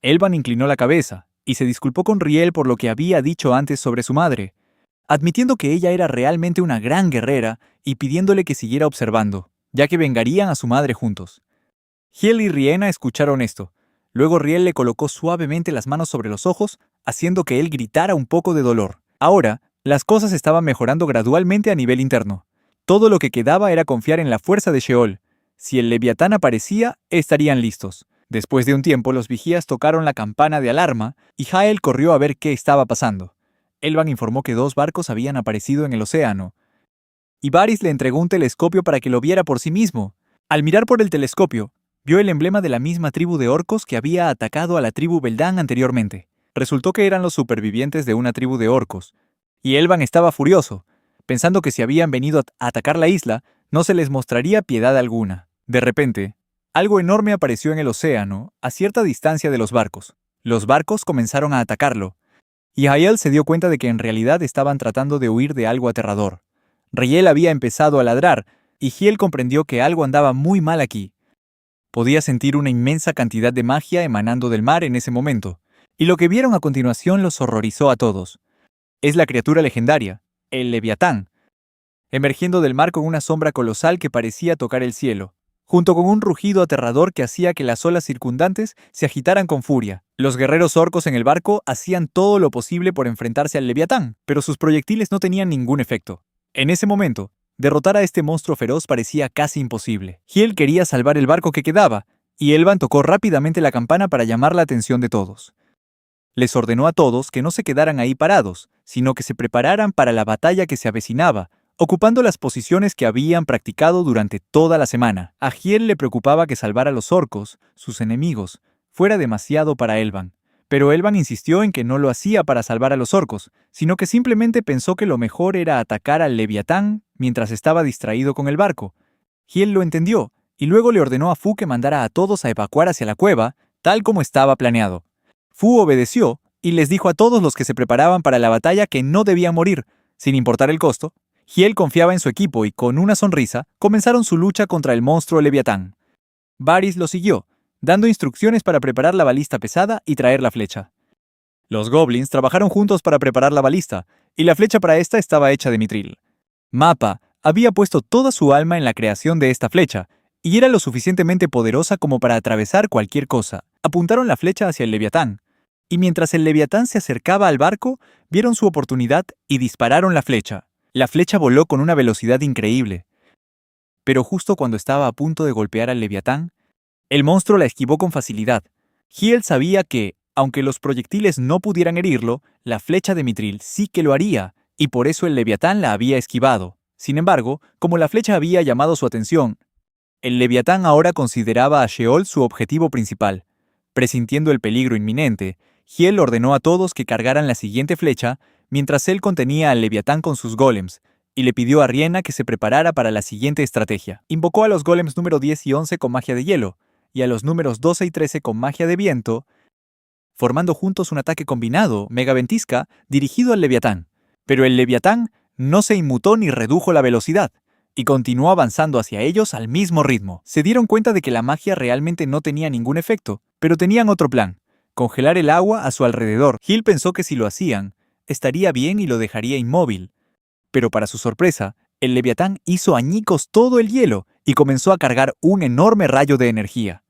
Elvan inclinó la cabeza y se disculpó con Riel por lo que había dicho antes sobre su madre, admitiendo que ella era realmente una gran guerrera y pidiéndole que siguiera observando, ya que vengarían a su madre juntos. Hiel y Riena escucharon esto. Luego Riel le colocó suavemente las manos sobre los ojos, haciendo que él gritara un poco de dolor. Ahora, las cosas estaban mejorando gradualmente a nivel interno. Todo lo que quedaba era confiar en la fuerza de Sheol. Si el Leviatán aparecía, estarían listos. Después de un tiempo, los vigías tocaron la campana de alarma y Hiel corrió a ver qué estaba pasando. Elban informó que 2 barcos habían aparecido en el océano, y Varys le entregó un telescopio para que lo viera por sí mismo. Al mirar por el telescopio, vio el emblema de la misma tribu de orcos que había atacado a la tribu Beldán anteriormente. Resultó que eran los supervivientes de una tribu de orcos, y Elban estaba furioso, pensando que si habían venido a atacar la isla, no se les mostraría piedad alguna. De repente, algo enorme apareció en el océano, a cierta distancia de los barcos. Los barcos comenzaron a atacarlo, y Hiel se dio cuenta de que en realidad estaban tratando de huir de algo aterrador. Riel había empezado a ladrar, y Hiel comprendió que algo andaba muy mal aquí. Podía sentir una inmensa cantidad de magia emanando del mar en ese momento, y lo que vieron a continuación los horrorizó a todos. Es la criatura legendaria, el Leviatán, emergiendo del mar con una sombra colosal que parecía tocar el cielo, junto con un rugido aterrador que hacía que las olas circundantes se agitaran con furia. Los guerreros orcos en el barco hacían todo lo posible por enfrentarse al Leviatán, pero sus proyectiles no tenían ningún efecto. En ese momento, derrotar a este monstruo feroz parecía casi imposible. Hiel quería salvar el barco que quedaba, y Elban tocó rápidamente la campana para llamar la atención de todos. Les ordenó a todos que no se quedaran ahí parados, sino que se prepararan para la batalla que se avecinaba, ocupando las posiciones que habían practicado durante toda la semana. A Hiel le preocupaba que salvar a los orcos, sus enemigos, fuera demasiado para Elban. Pero Elban insistió en que no lo hacía para salvar a los orcos, sino que simplemente pensó que lo mejor era atacar al Leviatán mientras estaba distraído con el barco. Hiel lo entendió, y luego le ordenó a Fu que mandara a todos a evacuar hacia la cueva, tal como estaba planeado. Fu obedeció, y les dijo a todos los que se preparaban para la batalla que no debían morir, sin importar el costo. Hiel confiaba en su equipo y, con una sonrisa, comenzaron su lucha contra el monstruo Leviatán. Varys lo siguió, dando instrucciones para preparar la balista pesada y traer la flecha. Los goblins trabajaron juntos para preparar la balista, y la flecha para esta estaba hecha de mitril. Mappa había puesto toda su alma en la creación de esta flecha, y era lo suficientemente poderosa como para atravesar cualquier cosa. Apuntaron la flecha hacia el Leviatán, y mientras el Leviatán se acercaba al barco, vieron su oportunidad y dispararon la flecha. La flecha voló con una velocidad increíble. Pero justo cuando estaba a punto de golpear al Leviatán, el monstruo la esquivó con facilidad. Hiel sabía que, aunque los proyectiles no pudieran herirlo, la flecha de mitril sí que lo haría, y por eso el Leviatán la había esquivado. Sin embargo, como la flecha había llamado su atención, el Leviatán ahora consideraba a Sheol su objetivo principal. Presintiendo el peligro inminente, Hiel ordenó a todos que cargaran la siguiente flecha, mientras él contenía al Leviatán con sus golems, y le pidió a Riena que se preparara para la siguiente estrategia. Invocó a los golems número 10 y 11 con magia de hielo, y a los números 12 y 13 con magia de viento, formando juntos un ataque combinado, megaventisca, dirigido al Leviatán. Pero el Leviatán no se inmutó ni redujo la velocidad, y continuó avanzando hacia ellos al mismo ritmo. Se dieron cuenta de que la magia realmente no tenía ningún efecto, pero tenían otro plan: congelar el agua a su alrededor. Hiel pensó que si lo hacían, estaría bien y lo dejaría inmóvil. Pero para su sorpresa, el Leviatán hizo añicos todo el hielo y comenzó a cargar un enorme rayo de energía.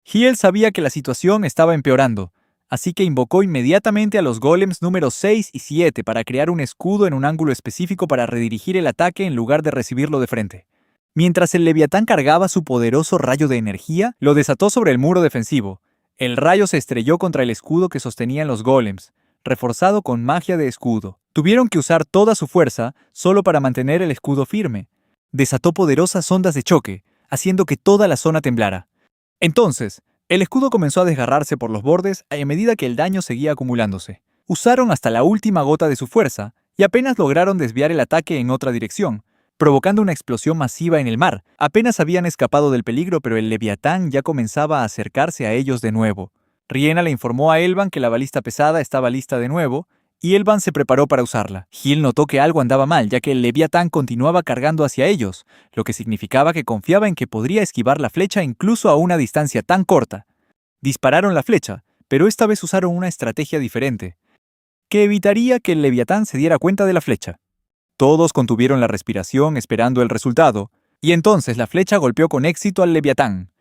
Hiel sabía que la situación estaba empeorando, así que invocó inmediatamente a los golems números 6 y 7 para crear un escudo en un ángulo específico para redirigir el ataque en lugar de recibirlo de frente. Mientras el Leviatán cargaba su poderoso rayo de energía, lo desató sobre el muro defensivo. El rayo se estrelló contra el escudo que sostenían los golems, reforzado con magia de escudo. Tuvieron que usar toda su fuerza solo para mantener el escudo firme. Desató poderosas ondas de choque, haciendo que toda la zona temblara. Entonces, el escudo comenzó a desgarrarse por los bordes a medida que el daño seguía acumulándose. Usaron hasta la última gota de su fuerza y apenas lograron desviar el ataque en otra dirección, provocando una explosión masiva en el mar. Apenas habían escapado del peligro, pero el Leviatán ya comenzaba a acercarse a ellos de nuevo. Riena le informó a Elban que la balista pesada estaba lista de nuevo, y Elban se preparó para usarla. Hiel notó que algo andaba mal, ya que el Leviatán continuaba cargando hacia ellos, lo que significaba que confiaba en que podría esquivar la flecha incluso a una distancia tan corta. Dispararon la flecha, pero esta vez usaron una estrategia diferente, que evitaría que el Leviatán se diera cuenta de la flecha. Todos contuvieron la respiración esperando el resultado, y entonces la flecha golpeó con éxito al Leviatán,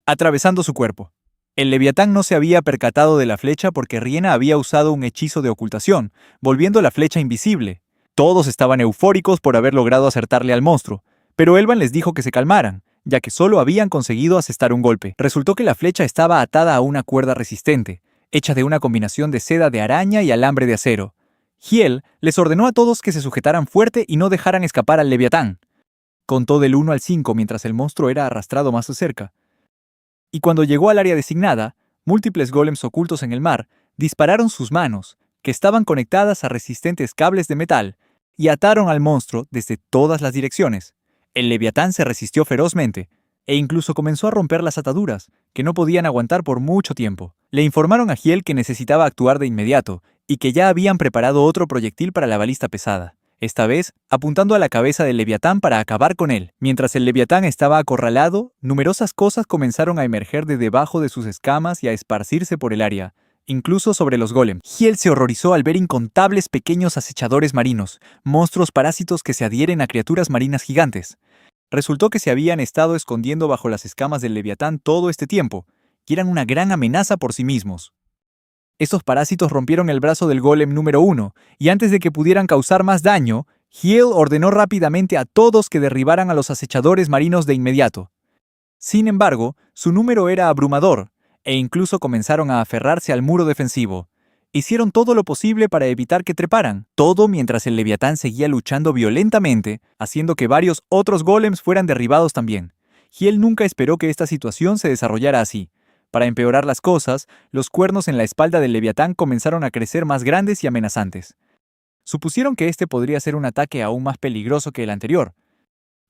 atravesando su cuerpo. El Leviatán no se había percatado de la flecha porque Riena había usado un hechizo de ocultación, volviendo la flecha invisible. Todos estaban eufóricos por haber logrado acertarle al monstruo, pero Elban les dijo que se calmaran, ya que solo habían conseguido asestar un golpe. Resultó que la flecha estaba atada a una cuerda resistente, hecha de una combinación de seda de araña y alambre de acero. Hiel les ordenó a todos que se sujetaran fuerte y no dejaran escapar al Leviatán. Contó del 1 al 5 mientras el monstruo era arrastrado más cerca. Y cuando llegó al área designada, múltiples golems ocultos en el mar dispararon sus manos, que estaban conectadas a resistentes cables de metal, y ataron al monstruo desde todas las direcciones. El Leviatán se resistió ferozmente, e incluso comenzó a romper las ataduras, que no podían aguantar por mucho tiempo. Le informaron a Hiel que necesitaba actuar de inmediato, y que ya habían preparado otro proyectil para la balista pesada, esta vez apuntando a la cabeza del Leviatán para acabar con él. Mientras el Leviatán estaba acorralado, numerosas cosas comenzaron a emerger de debajo de sus escamas y a esparcirse por el área, incluso sobre los golems. Hiel se horrorizó al ver incontables pequeños acechadores marinos, monstruos parásitos que se adhieren a criaturas marinas gigantes. Resultó que se habían estado escondiendo bajo las escamas del Leviatán todo este tiempo, y eran una gran amenaza por sí mismos. Estos parásitos rompieron el brazo del golem número 1, y antes de que pudieran causar más daño, Hiel ordenó rápidamente a todos que derribaran a los acechadores marinos de inmediato. Sin embargo, su número era abrumador, e incluso comenzaron a aferrarse al muro defensivo. Hicieron todo lo posible para evitar que treparan, todo mientras el Leviatán seguía luchando violentamente, haciendo que varios otros golems fueran derribados también. Hiel nunca esperó que esta situación se desarrollara así. Para empeorar las cosas, los cuernos en la espalda del Leviatán comenzaron a crecer más grandes y amenazantes. Supusieron que este podría ser un ataque aún más peligroso que el anterior.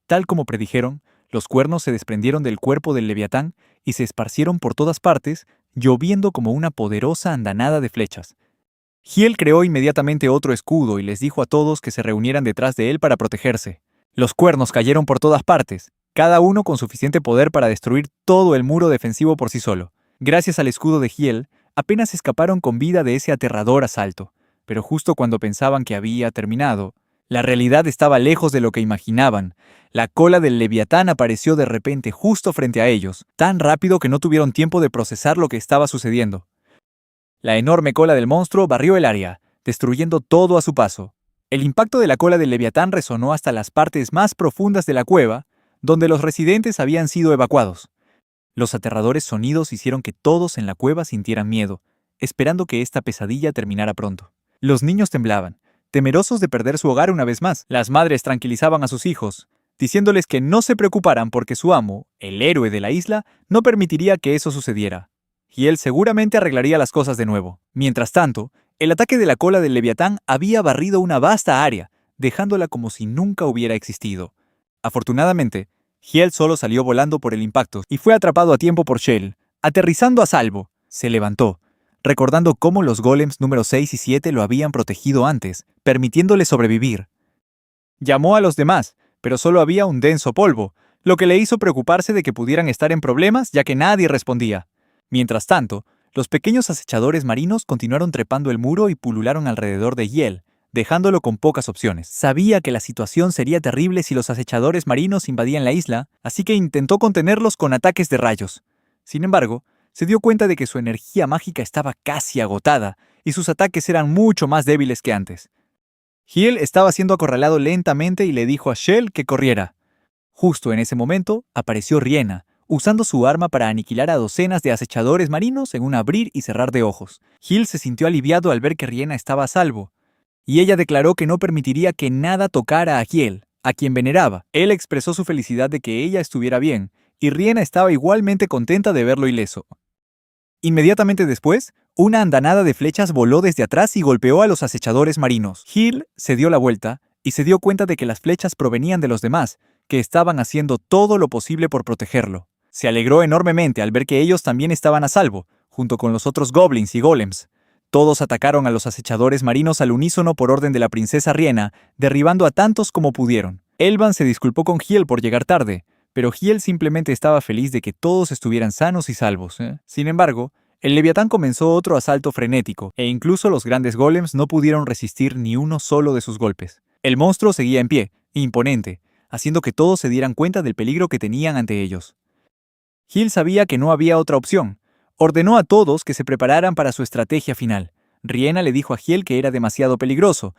Tal como predijeron, los cuernos se desprendieron del cuerpo del Leviatán y se esparcieron por todas partes, lloviendo como una poderosa andanada de flechas. Hiel creó inmediatamente otro escudo y les dijo a todos que se reunieran detrás de él para protegerse. Los cuernos cayeron por todas partes, cada uno con suficiente poder para destruir todo el muro defensivo por sí solo. Gracias al escudo de Hiel, apenas escaparon con vida de ese aterrador asalto, pero justo cuando pensaban que había terminado, la realidad estaba lejos de lo que imaginaban. La cola del Leviatán apareció de repente justo frente a ellos, tan rápido que no tuvieron tiempo de procesar lo que estaba sucediendo. La enorme cola del monstruo barrió el área, destruyendo todo a su paso. El impacto de la cola del Leviatán resonó hasta las partes más profundas de la cueva, donde los residentes habían sido evacuados. Los aterradores sonidos hicieron que todos en la cueva sintieran miedo, esperando que esta pesadilla terminara pronto. Los niños temblaban, temerosos de perder su hogar una vez más. Las madres tranquilizaban a sus hijos, diciéndoles que no se preocuparan porque su amo, el héroe de la isla, no permitiría que eso sucediera. Y él seguramente arreglaría las cosas de nuevo. Mientras tanto, el ataque de la cola del Leviatán había barrido una vasta área, dejándola como si nunca hubiera existido. Afortunadamente, Hiel solo salió volando por el impacto y fue atrapado a tiempo por Shell. Aterrizando a salvo, se levantó, recordando cómo los golems número 6 y 7 lo habían protegido antes, permitiéndole sobrevivir. Llamó a los demás, pero solo había un denso polvo, lo que le hizo preocuparse de que pudieran estar en problemas ya que nadie respondía. Mientras tanto, los pequeños acechadores marinos continuaron trepando el muro y pulularon alrededor de Hiel, dejándolo con pocas opciones. Sabía que la situación sería terrible si los acechadores marinos invadían la isla, así que intentó contenerlos con ataques de rayos. Sin embargo, se dio cuenta de que su energía mágica estaba casi agotada, y sus ataques eran mucho más débiles que antes. Hiel estaba siendo acorralado lentamente y le dijo a Shell que corriera. Justo en ese momento, apareció Riena, usando su arma para aniquilar a docenas de acechadores marinos en un abrir y cerrar de ojos. Hiel se sintió aliviado al ver que Riena estaba a salvo, y ella declaró que no permitiría que nada tocara a Hiel, a quien veneraba. Él expresó su felicidad de que ella estuviera bien, y Riena estaba igualmente contenta de verlo ileso. Inmediatamente después, una andanada de flechas voló desde atrás y golpeó a los acechadores marinos. Hiel se dio la vuelta y se dio cuenta de que las flechas provenían de los demás, que estaban haciendo todo lo posible por protegerlo. Se alegró enormemente al ver que ellos también estaban a salvo, junto con los otros goblins y golems. Todos atacaron a los acechadores marinos al unísono por orden de la princesa Riena, derribando a tantos como pudieron. Elban se disculpó con Hiel por llegar tarde, pero Hiel simplemente estaba feliz de que todos estuvieran sanos y salvos. Sin embargo, el Leviatán comenzó otro asalto frenético, e incluso los grandes golems no pudieron resistir ni uno solo de sus golpes. El monstruo seguía en pie, imponente, haciendo que todos se dieran cuenta del peligro que tenían ante ellos. Hiel sabía que no había otra opción. Ordenó a todos que se prepararan para su estrategia final. Riena le dijo a Hiel que era demasiado peligroso,